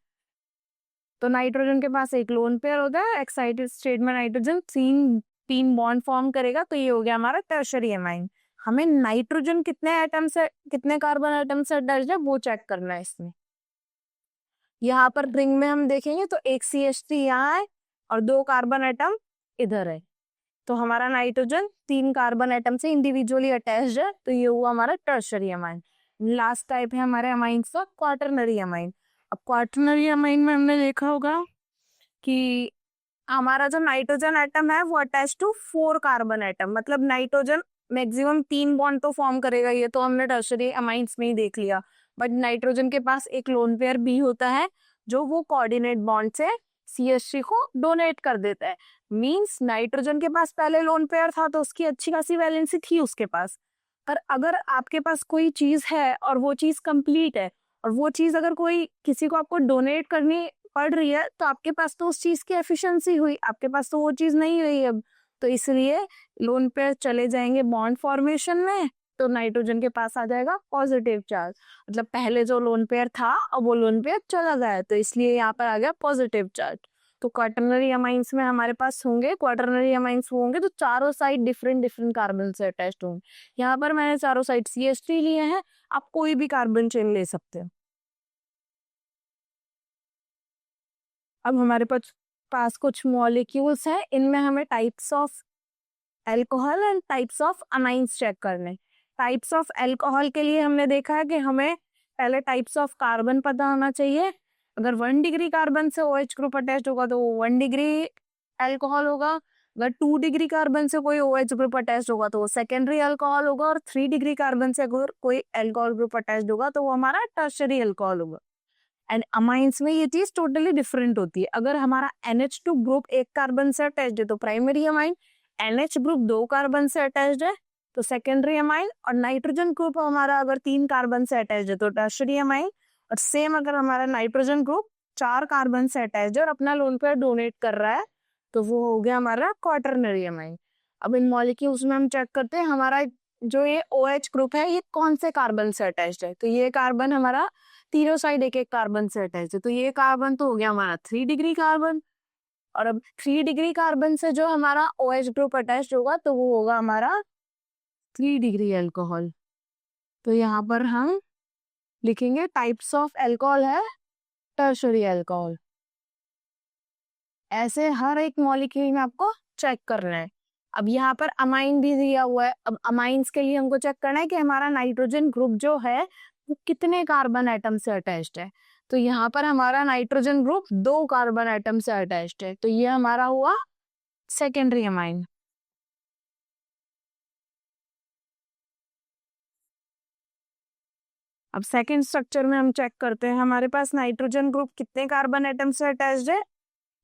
तो नाइट्रोजन के पास एक लोन पेयर होगा, एक्साइटेड स्टेट में नाइट्रोजन तीन बॉन्ड फॉर्म करेगा, तो ये हो गया हमारा टर्शरी अमाइन। हमें नाइट्रोजन कितने एटम से, कितने कार्बन एटम से अटैच्ड है वो चेक करना है इसमें। यहाँ पर रिंग में हम देखेंगे तो एक CH3 यहाँ है और 2 कार्बन एटम इधर है, तो हमारा नाइट्रोजन 3 कार्बन एटम से इंडिविजुअली अटैच्ड है, तो ये हुआ हमारा टर्शरी अमाइन। लास्ट टाइप है हमारे अमाइंस का क्वाटरनरी अमाइन। अब क्वाटरनरी अमाइन में हमने देखा होगा कि हमारा जो नाइट्रोजन एटम है वो अटैच टू 4 कार्बन एटम, मतलब नाइट्रोजन मैक्सिमम 3 बॉन्ड तो फॉर्म करेगा, ये तो हमने टर्शरी अमाइंस में ही देख लिया। बट नाइट्रोजन के पास एक लोन पेयर भी होता है जो वो कोऑर्डिनेट बॉन्ड से CH3 को डोनेट कर देता है। मींस नाइट्रोजन के पास पहले लोन पेयर था तो उसकी अच्छी खासी वैलेंसी थी उसके पास, पर अगर आपके पास कोई चीज है और वो चीज कंप्लीट है और वो चीज अगर कोई किसी को आपको डोनेट करनी पड़ रही है तो आपके पास तो उस चीज की एफिशिएंसी हुई, आपके पास तो वो चीज नहीं रही अब, तो इसलिए लोन पेयर चले जाएंगे बॉन्ड फॉर्मेशन में, तो नाइट्रोजन के पास आ जाएगा पॉजिटिव चार्ज। मतलब पहले जो लोन पेयर था अब वो लोन पेयर चला गया, तो इसलिए यहाँ पर आ गया पॉजिटिव चार्ज। तो क्वाटरनरी अमाइंस में हमारे पास होंगे, क्वाटरनरी अमाइंस होंगे तो चारों साइड डिफरेंट डिफरेंट कार्बन से अटैच्ड होंगे। यहाँ पर मैंने चारों साइड CH3 लिए हैं, आप कोई भी कार्बन चेन ले सकते हो। अब हमारे पास कुछ मॉलिक्यूल्स हैं, इनमें हमें types of alcohol and types of amines check करने। टाइप्स ऑफ अल्कोहल के लिए हमने देखा है कि हमें पहले टाइप्स ऑफ कार्बन पता होना चाहिए। अगर 1 डिग्री कार्बन से OH ग्रुप अटैच्ड होगा तो वो 1 डिग्री अल्कोहल होगा। अगर 2 डिग्री कार्बन से कोई OH ग्रुप अटैच्ड होगा तो वो सेकेंडरी अल्कोहल होगा, और 3 डिग्री कार्बन से अगर कोई अल्कोहल ग्रुप अटैच्ड होगा तो वो हमारा टर्शरी अल्कोहल होगा। एंड अमाइंस में ये चीज टोटली डिफरेंट होती है। अगर हमारा NH2 ग्रुप एक कार्बन से अटैच्ड है तो primary amine, NH group 2 carbon से अटैच्ड है तो सेकेंडरी अमाइन, और नाइट्रोजन ग्रुप हमारा अगर 3 कार्बन से अटैच्ड है तो टर्शरी अमाइन, और सेम अगर हमारा नाइट्रोजन ग्रुप 4 कार्बन से अटैच्ड है और अपना लोन पेयर डोनेट कर रहा है तो वो हो गया हमारा क्वाटरनरी अमाइन। अब इन मॉलिक्यूल्स में हम चेक करते हैं हमारा जो ये OH ग्रुप है ये कौन से कार्बन से अटैच्ड है। तो ये कार्बन हमारा तीनों साइड एक एक कार्बन से अटैच है, तो ये कार्बन तो हो गया हमारा 3 डिग्री कार्बन। और अब 3 डिग्री कार्बन से जो हमारा OH ग्रुप अटैच होगा तो वो होगा हमारा 3 डिग्री अल्कोहल। तो यहाँ पर हम लिखेंगे टाइप्स ऑफ अल्कोहल है टर्शरी अल्कोहल। ऐसे हर एक मॉलिक्यूल में आपको चेक करना है। अब यहाँ पर अमाइन भी दिया हुआ है। अब अमाइंस के लिए हमको चेक करना है कि हमारा नाइट्रोजन ग्रुप जो है वो कितने कार्बन एटम से अटैच्ड है। तो यहाँ पर हमारा नाइट्रोजन ग्रुप 2 कार्बन एटम से अटैच्ड है, तो ये हमारा हुआ सेकेंडरी अमाइन। अब सेकेंड स्ट्रक्चर में हम चेक करते हैं हमारे पास नाइट्रोजन ग्रुप कितने कार्बन एटम से अटैच्ड है।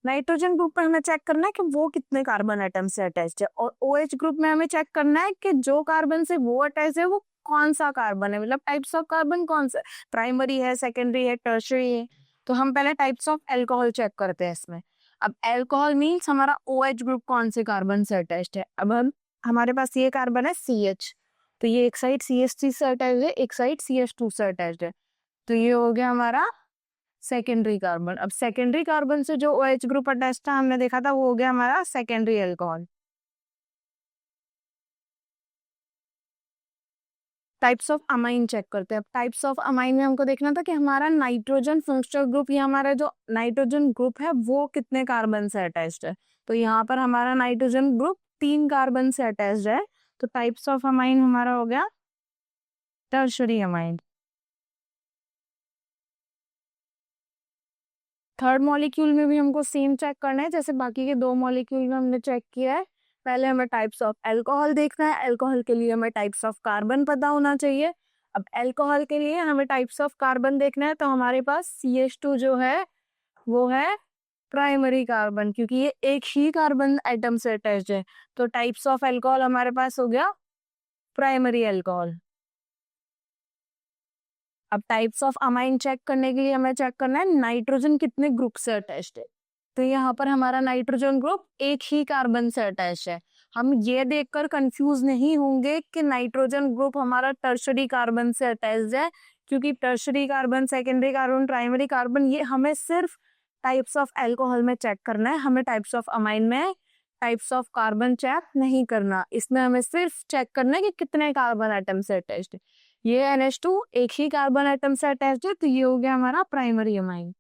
नाइट्रोजन ग्रुप में हमें चेक करना है कि वो कितने कार्बन एटम से अटैच्ड है, और OH ग्रुप में हमें चेक करना है कि जो कार्बन से वो अटैच है वो कौन सा कार्बन है, मतलब टाइप्स ऑफ कार्बन कौन सा, प्राइमरी है, सेकेंडरी है, टर्शरी है। तो हम पहले टाइप्स ऑफ अल्कोहल चेक करते हैं इसमें। अब अल्कोहल मीन्स हमारा OH ग्रुप कौन से कार्बन से अटैच्ड है। अब हम हमारे पास ये कार्बन है CH, तो ये एक साइड CH3 से अटैच्ड है, एक साइड CH2 से अटैच्ड है, तो ये हो गया हमारा सेकेंडरी कार्बन। अब सेकेंडरी कार्बन से जो OH ग्रुप अटैच था हमने देखा था वो हो गया हमारा secondary alcohol. Types of amine check करते हैं। अब टाइप्स ऑफ अमाइन में हमको देखना था कि हमारा नाइट्रोजन फंक्शनल ग्रुप या हमारा जो नाइट्रोजन ग्रुप है वो कितने कार्बन से अटैच्ड है। तो यहाँ पर हमारा नाइट्रोजन ग्रुप 3 कार्बन से अटैच्ड है, तो टाइप्स ऑफ अमाइन हमारा हो गया टर्शरी अमाइन। थर्ड मॉलिक्यूल में भी हमको सेम चेक करना है जैसे बाकी के 2 मॉलिक्यूल में हमने चेक किया है। पहले हमें टाइप्स ऑफ अल्कोहल देखना है, अल्कोहल के लिए हमें टाइप्स ऑफ कार्बन पता होना चाहिए। अब अल्कोहल के लिए हमें टाइप्स ऑफ कार्बन देखना है, तो हमारे पास CH2 जो है वो है प्राइमरी कार्बन, क्योंकि ये एक ही कार्बन एटम से अटैच्ड है, तो टाइप्स ऑफ अल्कोहल हमारे पास हो गया प्राइमरी अल्कोहल। अब टाइप्स ऑफ अमाइन चेक करने के लिए हमें चेक करना है नाइट्रोजन कितने ग्रुप से अटैच्ड है। तो यहाँ पर हमारा नाइट्रोजन ग्रुप एक ही कार्बन से अटैच है। हम ये देखकर कंफ्यूज नहीं होंगे कि नाइट्रोजन ग्रुप हमारा टर्शरी कार्बन से अटैच्ड है, क्योंकि tertiary carbon, secondary carbon, primary carbon ये हमें सिर्फ टाइप्स ऑफ अल्कोहल में चेक करना है। हमें टाइप्स ऑफ अमाइन में टाइप्स ऑफ कार्बन चेक नहीं करना, इसमें हमें सिर्फ चेक करना है कि कितने कार्बन एटम से अटैच्ड है। ये NH2 एक ही कार्बन एटम से अटैच्ड है, तो ये हो गया हमारा प्राइमरी अमाइन।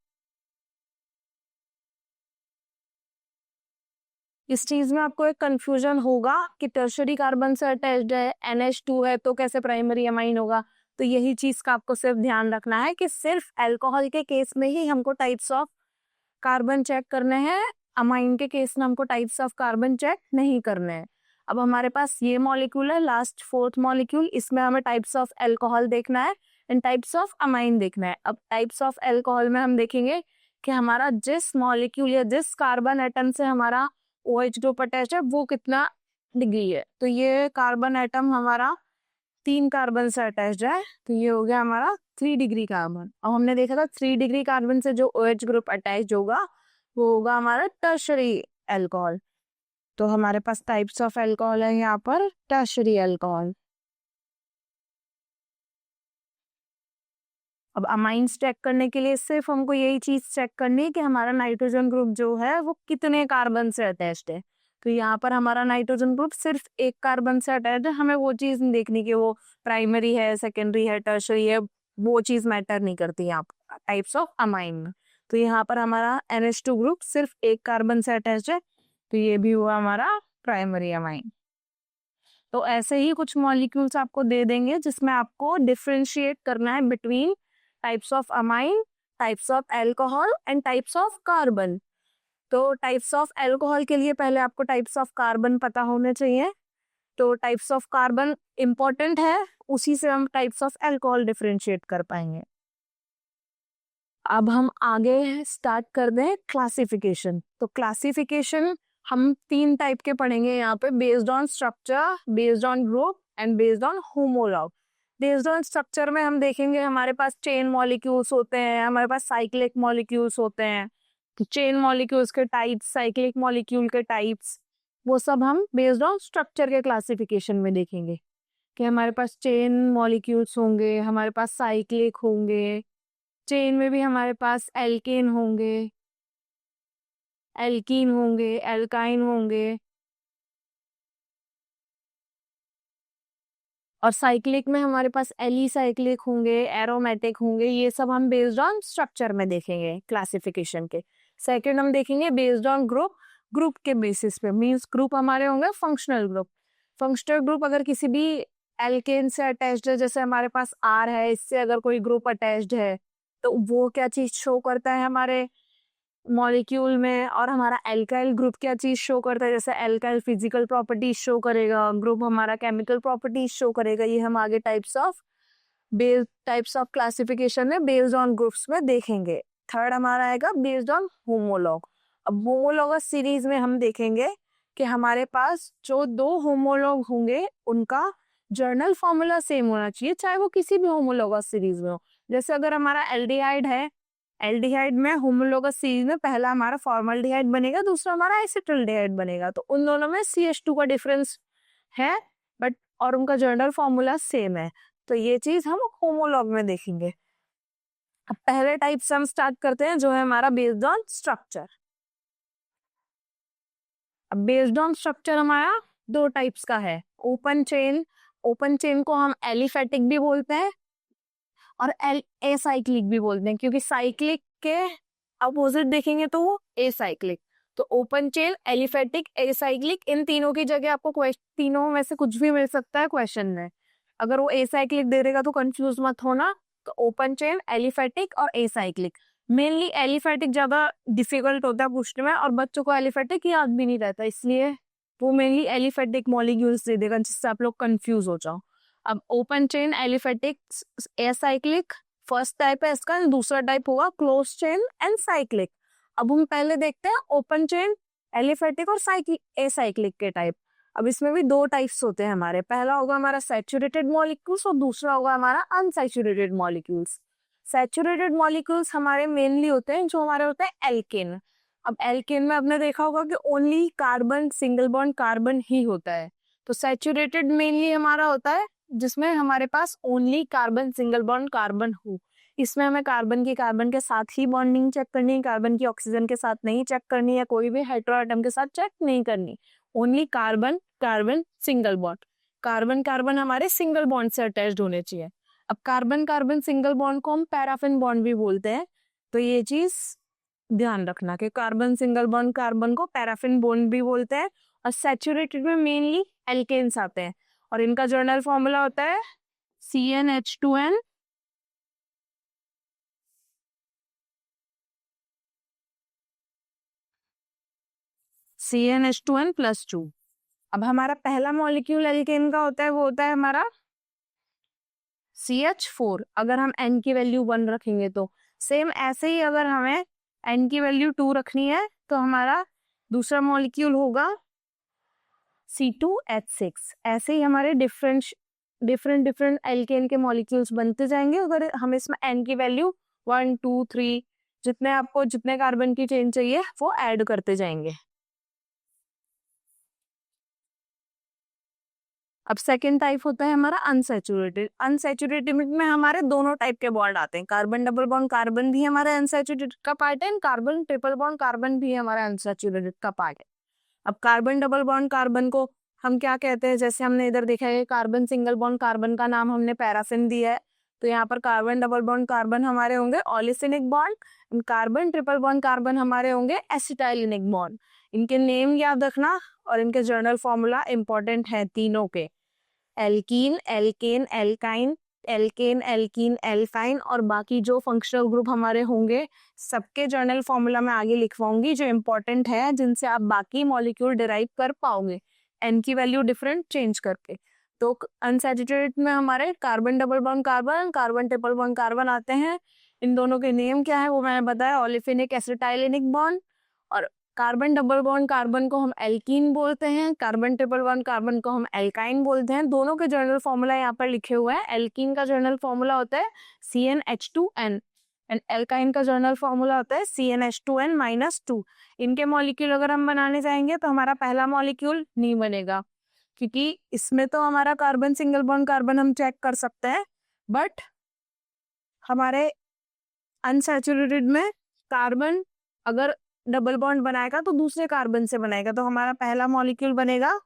इस चीज में आपको एक कंफ्यूजन होगा कि टर्शरी कार्बन से अटैच्ड है, NH2 है, तो कैसे प्राइमरी अमाइन होगा। तो यही चीज का आपको सिर्फ ध्यान रखना है कि सिर्फ अल्कोहल के केस में ही हमको टाइप्स ऑफ कार्बन चेक करने हैं, अमाइन के केस में हमको टाइप्स ऑफ कार्बन चेक नहीं करने हैं। अब हमारे पास ये मॉलिक्यूल है लास्ट 4th मॉलिक्यूल, इसमें हमें टाइप्स ऑफ अल्कोहल देखना है एंड टाइप्स ऑफ अमाइन देखना है। अब टाइप्स ऑफ अल्कोहल में हम देखेंगे कि हमारा जिस मॉलिक्यूल या जिस कार्बन एटम से हमारा OH ग्रुप अटैच है वो कितना डिग्री है। तो ये कार्बन एटम हमारा 3 कार्बन से अटैच्ड है, तो ये हो गया हमारा 3 डिग्री कार्बन। अब हमने देखा था 3 डिग्री कार्बन से जो OH ग्रुप अटैच होगा वो होगा हमारा टर्शरी अल्कोहल। तो हमारे पास टाइप्स ऑफ अल्कोहल है यहाँ पर टर्शरी अल्कोहल। अब अमाइंस चेक करने के लिए सिर्फ हमको यही चीज चेक करनी है कि हमारा नाइट्रोजन ग्रुप जो है वो कितने कार्बन से अटैच्ड है। तो यहाँ पर हमारा नाइट्रोजन ग्रुप सिर्फ एक कार्बन से अटैच्ड है, हमें वो चीज नहीं देखनी कि वो प्राइमरी है, सेकेंडरी है, टर्शरी है, वो चीज मैटर नहीं करती यहाँ पर टाइप्स ऑफ अमाइन में। तो यहाँ पर हमारा NH2 ग्रुप सिर्फ एक कार्बन से अटैच्ड है, तो ये भी हुआ हमारा प्राइमरी अमाइन। तो ऐसे ही कुछ मॉलिक्यूल्स आपको दे देंगे जिसमें आपको डिफरेंशिएट करना है between types of amine, types of alcohol and types of carbon. तो टाइप्स ऑफ अल्कोहल के लिए पहले आपको टाइप्स ऑफ कार्बन पता होने चाहिए, तो टाइप्स ऑफ कार्बन इंपॉर्टेंट है, उसी से हम टाइप्स ऑफ अल्कोहल डिफरेंशिएट कर पाएंगे। अब हम आगे स्टार्ट कर दें क्लासिफिकेशन। तो क्लासिफिकेशन हम 3 टाइप के पढ़ेंगे यहाँ पे, based on structure, based on group and based on homologue. Based on structure में हम देखेंगे हमारे पास चेन मॉलिक्यूल्स होते हैं, हमारे पास साइक्लिक मॉलिक्यूल्स होते हैं। तो चेन मॉलिक्यूल्स के टाइप्स, साइक्लिक मॉलिक्यूल के टाइप्स, वो सब हम बेस्ड ऑन स्ट्रक्चर के क्लासिफिकेशन में देखेंगे कि हमारे पास चेन मॉलिक्यूल्स होंगे, हमारे पास साइक्लिक होंगे, चेन में भी हमारे पास एल्केन होंगे, एल्कीन होंगे, एल्काइन होंगे, और साइक्लिक में हमारे पास एलिसाइक्लिक होंगे, एरोमेटिक होंगे। ये सब हम बेस्ड ऑन स्ट्रक्चर में देखेंगे क्लासिफिकेशन के। सेकंड हम देखेंगे बेस्ड ऑन ग्रुप, ग्रुप के बेसिस पे, मींस ग्रुप हमारे होंगे फंक्शनल ग्रुप। फंक्शनल ग्रुप अगर किसी भी एल्केन से अटैच्ड है, जैसे हमारे पास आर है, इससे अगर कोई ग्रुप अटैच्ड है तो वो क्या चीज शो करता है हमारे मॉलिक्यूल में, और हमारा एल्काइल ग्रुप क्या चीज शो करता है, जैसे एल्काइल फिजिकल प्रॉपर्टीज शो करेगा, ग्रुप हमारा केमिकल प्रॉपर्टीज शो करेगा। ये हम आगे टाइप्स ऑफ क्लासिफिकेशन में बेस्ड ऑन ग्रुप्स में देखेंगे। थर्ड हमारा आएगा बेस्ड ऑन होमोलॉग। अब होमोलॉगस सीरीज में हम देखेंगे कि हमारे पास जो दो होमोलॉग होंगे उनका जर्नल फॉर्मूला सेम होना चाहिए, चाहे वो किसी भी होमोलॉगस सीरीज में हो। जैसे अगर हमारा एल्डिहाइड है, एल्डिहाइड में होमोलॉगस सीरीज में पहला हमारा फॉर्मल्डिहाइड बनेगा, दूसरा हमारा एसिटल्डिहाइड बनेगा, तो उन दोनों में CH2 का डिफरेंस है, बट और उनका जर्नल फॉर्मूला सेम है। तो ये चीज हम होमोलॉग में देखेंगे। अब पहले टाइप से हम स्टार्ट करते हैं, जो है हमारा बेस्ड ऑन स्ट्रक्चर। अब बेस्ड ऑन स्ट्रक्चर हमारा दो टाइप्स का है। ओपन चेन, ओपन चेन को हम एलिफेटिक भी बोलते हैं और एसाइक्लिक भी बोलते हैं, क्योंकि साइक्लिक के अपोजिट देखेंगे तो वो एसाइक्लिक। तो ओपन चेन, एलिफेटिक, एसाइक्लिक, इन तीनों की जगह आपको तीनों में से कुछ भी मिल सकता है क्वेश्चन में। अगर वो एसाइक्लिक दे देगा तो कंफ्यूज मत होना। तो ओपन चेन, एलिफेटिक और एसाइक्लिक। मेनली एलिफेटिक ज्यादा डिफिकल्ट होता है पूछने में, और बच्चों को एलिफेटिक याद भी नहीं रहता, इसलिए वो मेनली एलिफेटिक मॉलिक्यूल्स दे देगा जिससे आप लोग कंफ्यूज हो जाओ। अब open chain, aliphatic, acyclic first type है इसका, दूसरा टाइप होगा क्लोज चेन एंड साइक्लिक। अब हम पहले देखते हैं ओपन चेन, एलिफेटिक और एसाइक्लिक के टाइप। अब इसमें भी दो टाइप्स होते हैं हमारे। पहला होगा हमारा सैचुरेटेड मॉलिक्यूल्स और दूसरा होगा हमारा अनसैचुरेटेड मॉलिक्यूल्स। सैचुरेटेड मॉलिक्यूल्स हमारे मेनली होते हैं जो हमारे होते हैं एल्केन। अब एल्केन में आपने देखा होगा कि only carbon, single bond carbon ही होता है। तो सैचुरेटेड मेनली हमारा होता है जिसमें हमारे पास only carbon, single bond carbon हो। इसमें हमें कार्बन की कार्बन के साथ ही बॉन्डिंग चेक करनी है, कार्बन की ऑक्सीजन के साथ नहीं चेक करनी है, कोई भी हेटेरो एटम के साथ चेक नहीं करनी। Only carbon carbon single bond, carbon carbon हमारे सिंगल बॉन्ड से अटैच्ड होने चाहिए। अब कार्बन कार्बन सिंगल बॉन्ड को हम पैराफिन बॉन्ड भी बोलते हैं, तो ये चीज ध्यान रखना कि कार्बन सिंगल बॉन्ड कार्बन को पैराफिन बॉन्ड भी बोलते हैं। और सैचुरेटेड में मेनली एल्केन्स आते हैं और इनका जर्नल फॉर्मूला होता है CnH2n CnH2n+2। अब हमारा पहला मॉलिक्यूल एल्केन का होता है, वो होता है हमारा CH4। अगर हम N की वैल्यू 1 रखेंगे तो सेम ऐसे ही अगर हमें N की वैल्यू 2 रखनी है तो हमारा दूसरा मॉलिक्यूल होगा C2H6। ऐसे ही हमारे डिफरेंट डिफरेंट एल्केन के मॉलिक्यूल्स बनते जाएंगे। अगर हम इसमें N की वैल्यू 1 2 3 जितने आपको जितने कार्बन की चेन चाहिए वो ऐड करते जाएंगे। अब सेकेंड टाइप होता है हमारा अनसैचुरेटेड। अनसैचुरेटेड में हमारे दोनों टाइप के बॉन्ड आते हैं। कार्बन डबल बॉन्ड कार्बन भी हमारे अनसैचुरेटेड का पार्ट है, कार्बन ट्रिपल बॉन्ड कार्बन भी हमारे अनसैचुरेटेड का पार्ट है। अब कार्बन डबल बॉन्ड कार्बन को हम क्या कहते हैं, जैसे हमने इधर देखा है कार्बन सिंगल बॉन्ड कार्बन का नाम हमने पैराफिन दिया है, तो यहाँ पर कार्बन डबल बॉन्ड कार्बन हमारे होंगे olefinic bond, carbon triple bond carbon हमारे होंगे एसिटाइलिनिक बॉन्ड। इनके नेम याद रखना और इनके जर्नल फॉर्मूला इंपॉर्टेंट है तीनों के, alkene, alkane, alkyne, alkane, alkene, alkyne, और बाकी जो फंक्शनल ग्रुप हमारे होंगे सबके जर्नल फॉर्मूला में आगे लिखवाऊंगी जो इंपॉर्टेंट है, जिनसे आप बाकी मॉलिक्यूल डिराइव कर पाओगे एन की वैल्यू डिफरेंट चेंज करके। तो अनसैचुरेटेड में हमारे carbon double bond carbon, carbon triple bond carbon आते हैं। इन दोनों के नेम क्या है वो मैंने बताया, ओलिफिनिक एसिटाइलिनिक बॉन्ड। और कार्बन डबल बॉन्ड कार्बन को हम एल्कीन बोलते हैं, कार्बन ट्रिपल बॉन्ड कार्बन को हम एल्काइन बोलते हैं। दोनों के जर्नल फॉर्मूला यहाँ पर लिखे हुए हैं। एल्कीन का जर्नल फॉर्मूला होता है CnH2n एंड एल्काइन का जर्नल फॉर्मूला होता है CnH2n-2। इनके मॉलिक्यूल अगर हम बनाने जाएंगे तो हमारा पहला मॉलिक्यूल नहीं बनेगा, क्योंकि इसमें तो हमारा कार्बन सिंगल बॉन्ड कार्बन हम चेक कर सकते हैं, बट हमारे अनसैचुरेटेड में कार्बन अगर डबल बॉन्ड बनाएगा तो दूसरे कार्बन से बनाएगा, तो हमारा पहला मॉलिक्यूल बनेगा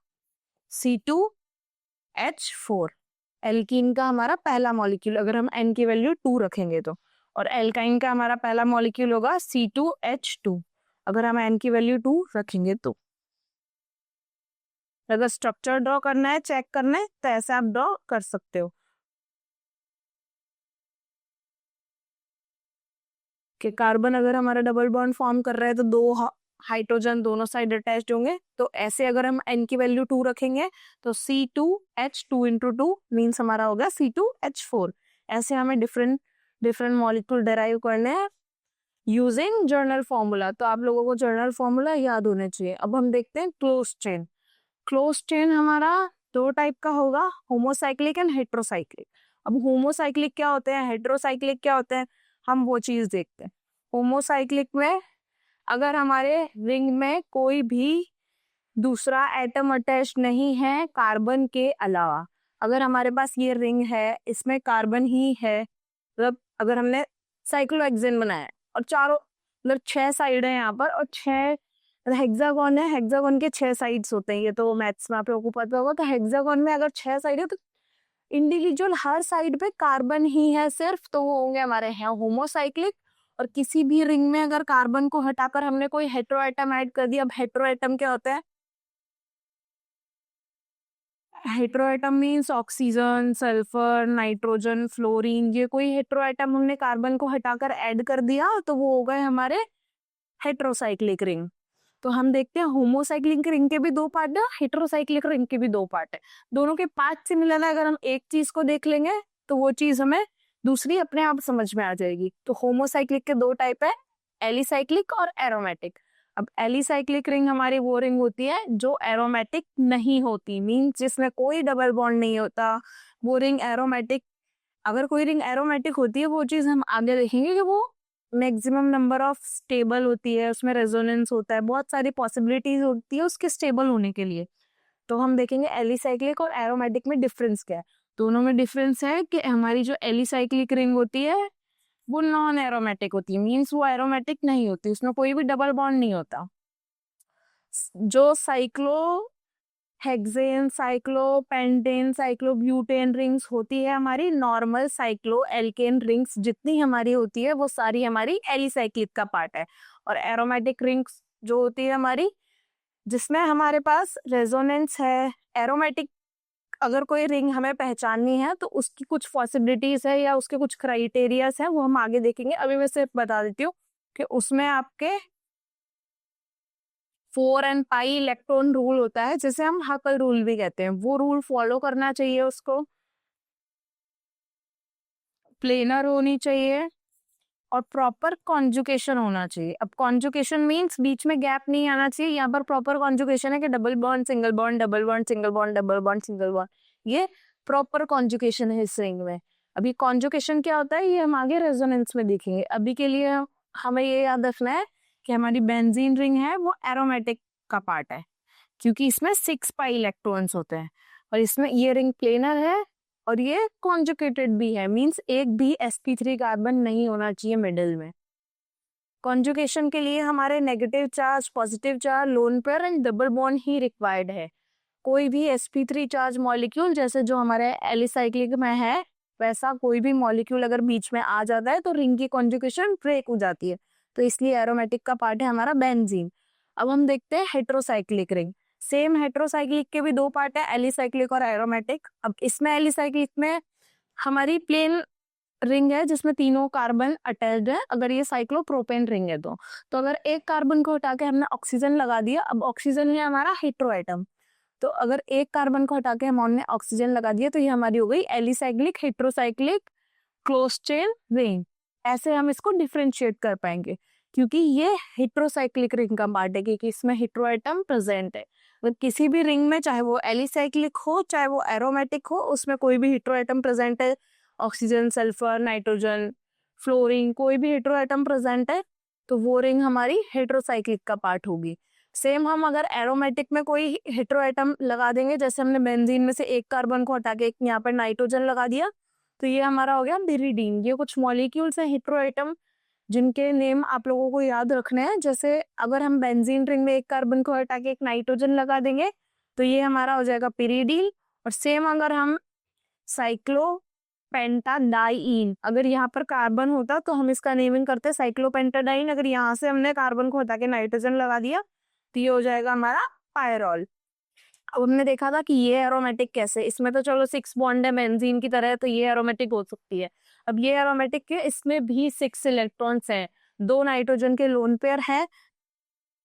C2H4। एल्कीन का हमारा पहला मॉलिक्यूल अगर हम N की वैल्यू 2 रखेंगे तो, और एल्काइन का हमारा पहला मॉलिक्यूल होगा C2H2 अगर हम N की वैल्यू 2 रखेंगे तो। अगर स्ट्रक्चर ड्रॉ करना है, चेक करना है, तो ऐसे आप ड्रॉ कर सकते हो कि कार्बन अगर हमारा डबल बॉन्ड फॉर्म कर रहा है तो दो हाइड्रोजन दोनों साइड अटैच्ड होंगे, तो ऐसे अगर हम N की वैल्यू 2 रखेंगे तो C2H2 इंटू 2 मीन्स हमारा होगा C2H4। ऐसे हमें डिफरेंट डिफरेंट मॉलिक्यूल डेराइव करने हैं यूजिंग जर्नल फॉर्मूला। तो आप लोगों को जर्नल फॉर्मूला याद होने चाहिए। अब हम देखते हैं क्लोज चेन। क्लोज चेन हमारा दो टाइप का होगा, होमोसाइक्लिक एंड हेट्रोसाइक्लिक। अब होमोसाइक्लिक क्या होते हैं, हेट्रोसाइक्लिक क्या होते हैं, हम वो चीज देखते हैं। होमोसाइक्लिक में अगर हमारे रिंग में कोई भी दूसरा एटम अटैच नहीं है कार्बन के अलावा, अगर हमारे पास ये रिंग है इसमें कार्बन ही है, मतलब अगर हमने साइक्लोहेक्सेन बनाया है और चारों मतलब 6 साइड है यहाँ पर और 6 हेक्सागोन है, हेक्सागोन के 6 साइड्स होते हैं, ये तो मैथ्स में आप लोगों को पता होगा। तो हेक्सागोन में अगर 6 साइड है तो इंडिविजुअल हर साइड पे कार्बन ही है सिर्फ, तो वो होंगे हमारे यहाँ होमोसाइक्लिक। और किसी भी रिंग में अगर कार्बन को हटाकर हमने कोई हेटेरो एटम ऐड कर दिया, अब हेटेरो एटम क्या होता है, hetero atom means oxygen, sulphur, nitrogen, fluorine, ये कोई हेटेरो एटम हमने कार्बन को हटाकर ऐड कर दिया तो वो हो गए हमारे हेटेरोसाइक्लिक रिंग। तो हम देखते हैं होमोसाइक्लिक रिंग के भी दो पार्ट है, हेटेरोसाइक्लिक रिंग के भी दो पार्ट है, दोनों के पार्ट सिमिलर है। अगर हम एक चीज को देख लेंगे तो वो चीज हमें दूसरी अपने आप समझ में आ जाएगी। तो होमोसाइक्लिक के दो टाइप है, एलिसाइक्लिक और एरोमेटिक। अब एलिसाइक्लिक रिंग हमारी वो रिंग होती है जो एरोमेटिक नहीं होती, मीन्स जिसमें कोई डबल बॉन्ड नहीं होता, वो रिंग एरोमेटिक। अगर कोई रिंग एरोमेटिक होती है वो चीज हम आगे देखेंगे कि वो मैक्सिमम नंबर ऑफ स्टेबल होती है, उसमें रेजोनेंस होता है, बहुत सारी पॉसिबिलिटीज होती है उसके स्टेबल होने के लिए। तो हम देखेंगे एलिसाइक्लिक और एरोमेटिक में डिफरेंस क्या है। दोनों में डिफरेंस है कि हमारी जो एलिसाइक्लिक रिंग होती है वो नॉन एरोमेटिक होती है, मीन्स वो एरोमेटिक नहीं होती, उसमें कोई भी डबल बॉन्ड नहीं होता। जो cyclo hexane, cyclopentane, cyclobutane rings होती है हमारी नॉर्मल साइक्लो एल्केन रिंग्स जितनी हमारी होती है वो सारी हमारी एलिसाइक्लिक का पार्ट है। और एरोमेटिक रिंग्स जो होती है हमारी जिसमें हमारे पास रेजोनेंस है, एरोमेटिक अगर कोई रिंग हमें पहचाननी है तो उसकी कुछ पॉसिबिलिटीज है या उसके कुछ क्राइटेरियाज है, वो हम आगे देखेंगे। अभी मैं सिर्फ बता देती हूँ कि उसमें आपके 4n पाई इलेक्ट्रॉन रूल होता है जिसे हम हकल रूल भी कहते हैं, वो रूल फॉलो करना चाहिए उसको, प्लेनर होनी चाहिए और प्रॉपर कॉन्जुकेशन होना चाहिए। अब कॉन्जुकेशन मींस बीच में गैप नहीं आना चाहिए, यहाँ पर प्रॉपर कॉन्जुकेशन है कि double bond single bond double bond single bond double bond single bond, ये प्रॉपर कॉन्जुकेशन है इस रिंग में। अभी कॉन्जुकेशन क्या होता है ये हम आगे रेजोनेंस में देखेंगे। अभी के लिए हमें ये याद रखना है कि हमारी बेंजीन रिंग है वो एरोमेटिक का पार्ट है क्योंकि इसमें 6 पाई इलेक्ट्रॉन्स होते हैं, और इसमें ये रिंग प्लेनर है और ये कॉन्जुकेटेड भी है, मींस एक भी sp3 कार्बन नहीं होना चाहिए मिडिल में। कॉन्जुकेशन के लिए हमारे negative charge, positive charge, lone pair and double bond he required है। कोई भी sp3 चार्ज मॉलिक्यूल जैसे जो हमारे एलिसाइक्लिक में है वैसा कोई भी मॉलिक्यूल अगर बीच में आ जाता है तो रिंग की कॉन्जुकेशन ब्रेक हो जाती है, तो इसलिए एरोमेटिक का पार्ट है हमारा बेंजीन। अब हम देखते हैं हेट्रोसाइक्लिक रिंग। सेम हेट्रोसाइक्लिक के भी दो पार्ट है, एलिसाइक्लिक और एरोमेटिक। अब इसमें एलिसाइक्लिक में हमारी प्लेन रिंग है जिसमें तीनों कार्बन अटैच्ड है, अगर ये साइक्लोप्रोपेन रिंग है तो अगर एक कार्बन को हटा के हमने ऑक्सीजन लगा दिया, अब ऑक्सीजन है हमारा हेट्रो एटम, तो अगर एक कार्बन को हटा के हमने ऑक्सीजन लगा दिया तो ये हमारी हो गई alicyclic heterocyclic close chain ring. ऐसे हम इसको डिफरेंशिएट कर पाएंगे क्योंकि ये हेट्रोसाइक्लिक रिंग का पार्ट है क्योंकि इसमें हेट्रो एटम प्रेजेंट है। मतलब किसी भी रिंग में चाहे वो एलिसाइक्लिक हो चाहे वो एरोमेटिक हो उसमें कोई भी हेट्रो एटम प्रेजेंट है, ऑक्सीजन, सल्फर, नाइट्रोजन, फ्लोरीन, कोई भी हेट्रो एटम प्रेजेंट है तो वो रिंग हमारी हेट्रोसाइक्लिक का पार्ट होगी। सेम हम अगर एरोमेटिक में कोई हेट्रो एटम लगा देंगे, जैसे हमने बेंजीन में से एक कार्बन को हटा के एक यहाँ पर नाइट्रोजन लगा दिया तो ये हमारा हो गया पिरिडीन। ये कुछ मॉलिक्यूल्स हैं हेट्रो एटम जिनके नेम आप लोगों को याद रखने हैं। जैसे अगर हम बेंजीन रिंग में एक कार्बन को हटा के एक नाइट्रोजन लगा देंगे तो ये हमारा हो जाएगा पिरिडीन। और सेम अगर हम साइक्लोपेंटाडाइईन, अगर यहाँ पर कार्बन होता तो हम इसका नेमिंग करते साइक्लोपेंटाडाइन। अगर यहाँ से हमने कार्बन को हटा के नाइट्रोजन लगा दिया तो ये हो जाएगा हमारा पायरॉल। अब हमने देखा था कि ये एरोमेटिक कैसे, इसमें तो चलो 6 बॉन्ड है बेंजीन की तरह, तो ये एरोमेटिक हो सकती है। अब ये एरोमेटिक के इसमें भी 6 इलेक्ट्रॉन्स हैं, 2 नाइट्रोजन के लोन पेयर है,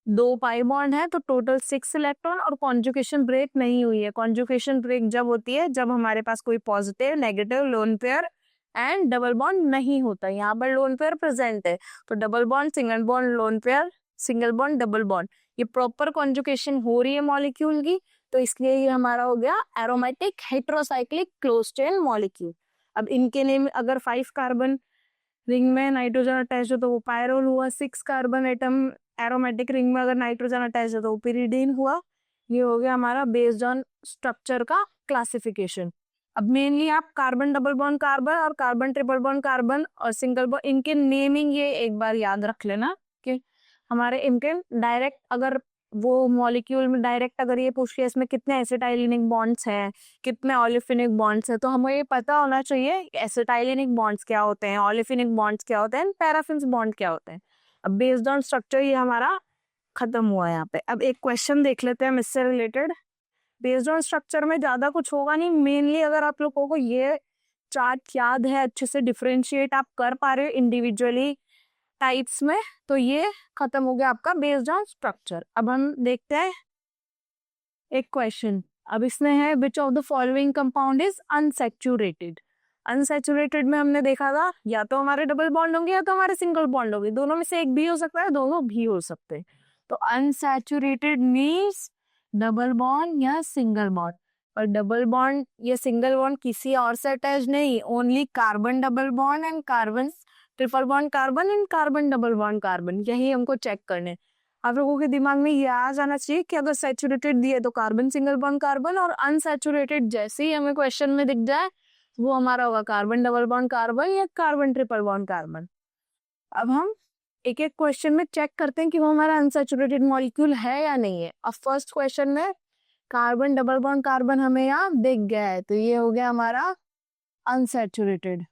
2 पाई बॉन्ड है, तो टोटल 6 इलेक्ट्रॉन। और कॉन्जुगेशन ब्रेक नहीं हुई है। कॉन्जुगेशन ब्रेक जब होती है जब हमारे पास कोई positive negative lone pair and double bond नहीं होता। यहाँ पर लोन पेयर प्रेजेंट है तो double bond single bond lone pair single bond double bond, ये प्रॉपर कॉन्जुगेशन हो रही है मॉलिक्यूल की, तो इसलिए ये हमारा हो गया aromatic heterocyclic close chain molecule. अब इनके नेम, अगर 5 कार्बन रिंग में नाइट्रोजन अटैच हो तो वो पायरोल हुआ, 6 कार्बन एटम एरोमेटिक रिंग में अगर नाइट्रोजन अटैच है तो वो पिरिडीन हुआ। ये हो गया हमारा बेस्ड ऑन स्ट्रक्चर का क्लासिफिकेशन। अब मेनली आप कार्बन डबल बॉन्ड कार्बन और कार्बन ट्रिपल बॉन्ड कार्बन और सिंगल बॉन्ड, इनके नेमिंग ये एक बार याद रख लेना कि हमारे इनके डायरेक्ट, अगर वो मॉलिक्यूल में डायरेक्ट अगर ये पूछ लिया इसमें कितने एसिटाइलिनिक बॉन्ड्स हैं, कितने ओलेफिनिक बॉन्ड्स हैं, तो हमें ये पता होना चाहिए एसिटाइलिनिक बॉन्ड्स क्या होते हैं, ओलेफिनिक बॉन्ड्स क्या होते हैं, पैराफिन्स बॉन्ड क्या होते हैं। अब बेस्ड ऑन स्ट्रक्चर ये हमारा खत्म हुआ यहाँ पे। अब एक क्वेश्चन देख लेते हैं हम इससे रिलेटेड। बेस्ड ऑन स्ट्रक्चर में ज्यादा कुछ होगा नहीं, मेनली अगर आप लोगों को ये चार्ट याद है, अच्छे से डिफरेंशिएट आप कर पा रहे हो इंडिविजुअली टाइप्स में, तो ये खत्म हो गया आपका बेस्ड ऑन स्ट्रक्चर। अब हम देखते हैं एक क्वेश्चन। अब इसमें है which of the following compound is unsaturated. Unsaturated में हमने देखा था या तो हमारे डबल बॉन्ड होंगे या तो हमारे सिंगल बॉन्ड होंगे, दोनों में से एक भी हो सकता है, दोनों भी हो सकते हैं। तो अनसैचुरेटेड मीन्स डबल बॉन्ड या सिंगल बॉन्ड। पर डबल बॉन्ड या सिंगल बॉन्ड किसी और से अटैच नहीं, only carbon double bond and carbon triple bond carbon and carbon double bond carbon, यही हमको चेक करने। आप लोगों के दिमाग में ये आ जाना चाहिए कि अगर सैचुरेटेड दिए तो कार्बन सिंगल बॉन्ड कार्बन, और अनसैचुरेटेड जैसे ही हमें क्वेश्चन में दिख जाए वो हमारा होगा कार्बन डबल बॉन्ड कार्बन या कार्बन ट्रिपल बॉन्ड कार्बन। अब हम एक एक क्वेश्चन में चेक करते हैं कि वो हमारा अनसैचुरेटेड मॉलिक्यूल है या नहीं है। अब फर्स्ट क्वेश्चन में कार्बन डबल बॉन्ड कार्बन हमें यहाँ दिख गया है, तो ये हो गया हमारा अनसैचुरेटेड।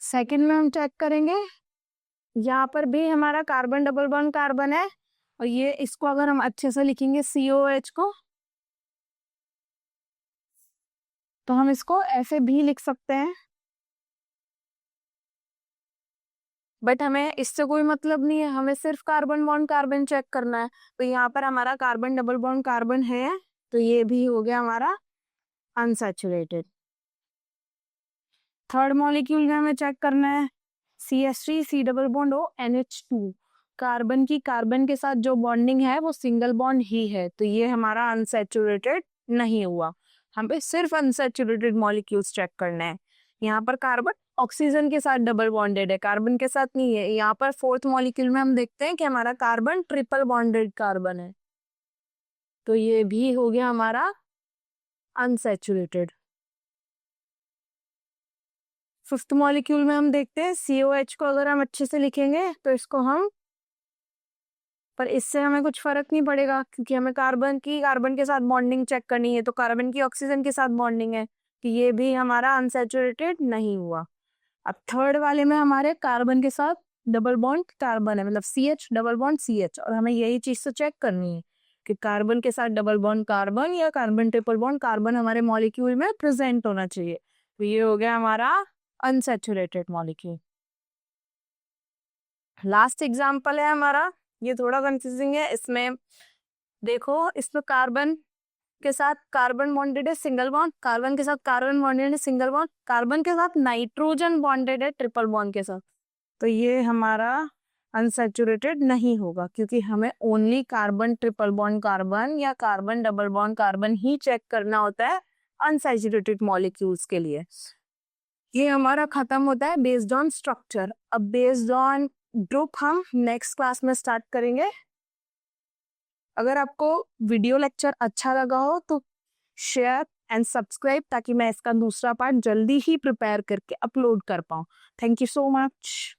सेकंड में हम चेक करेंगे, यहाँ पर भी हमारा कार्बन डबल बॉन्ड कार्बन है, और ये इसको अगर हम अच्छे से लिखेंगे COH को, तो हम इसको ऐसे भी लिख सकते हैं, बट हमें इससे कोई मतलब नहीं है, हमें सिर्फ कार्बन बॉन्ड कार्बन चेक करना है। तो यहाँ पर हमारा कार्बन डबल बॉन्ड कार्बन है, तो ये भी हो गया हमारा अनसैचुरेटेड। थर्ड मॉलिक्यूल में हमें चेक करना है CH3 C double bond O NH2, carbon की कार्बन के साथ जो बॉन्डिंग है वो सिंगल बॉन्ड ही है, तो ये हमारा अनसैचुरेटेड नहीं हुआ। हमें सिर्फ अनसैचुरेटेड मॉलिक्यूल्स चेक करना है। यहाँ पर कार्बन ऑक्सीजन के साथ डबल बॉन्डेड है, कार्बन के साथ नहीं है। यहाँ पर फोर्थ मॉलिक्यूल में हम देखते हैं कि हमारा कार्बन ट्रिपल बॉन्डेड कार्बन है, तो ये भी हो गया हमारा अनसैचुरेटेड। फिफ्थ मॉलिक्यूल में हम देखते हैं COH को, अगर हम अच्छे से लिखेंगे तो इसको हम, पर इससे हमें कुछ फर्क नहीं पड़ेगा क्योंकि हमें कार्बन की कार्बन के साथ बॉन्डिंग चेक करनी है, तो कार्बन की ऑक्सीजन के साथ बॉन्डिंग है, कि ये भी हमारा अनसैचुरेटेड नहीं हुआ। अब थर्ड वाले में हमारे कार्बन के साथ डबल बॉन्ड कार्बन है, मतलब CH डबल बॉन्ड CH, और हमें यही चीज तो चेक करनी है कि कार्बन के साथ डबल बॉन्ड कार्बन या कार्बन ट्रिपल बॉन्ड कार्बन हमारे मॉलिक्यूल में प्रेजेंट होना चाहिए। तो ये हो गया हमारा अनसैचुरेटेड मॉलिक्यूल। लास्ट एग्जाम्पल है हमारा, ये थोड़ा कंफ्यूजिंग है। इसमें देखो, इसमें कार्बन के साथ कार्बन बॉन्डेड है सिंगल बॉन्ड, कार्बन के साथ कार्बन बॉन्डेड है सिंगल बॉन्ड, कार्बन के साथ नाइट्रोजन बॉन्डेड है ट्रिपल बॉन्ड के साथ, तो ये हमारा अनसैचुरेटेड नहीं होगा क्योंकि हमें only carbon triple bond carbon या कार्बन डबल बॉन्ड कार्बन ही चेक करना होता है अनसैचुरेटेड मॉलिक्यूल्स के लिए। ये हमारा खत्म होता है बेस्ड ऑन स्ट्रक्चर। अब बेस्ड ऑन ग्रुप हम नेक्स्ट क्लास में स्टार्ट करेंगे। अगर आपको वीडियो लेक्चर अच्छा लगा हो तो शेयर एंड सब्सक्राइब, ताकि मैं इसका दूसरा पार्ट जल्दी ही प्रिपेयर करके अपलोड कर पाऊँ। Thank you so much.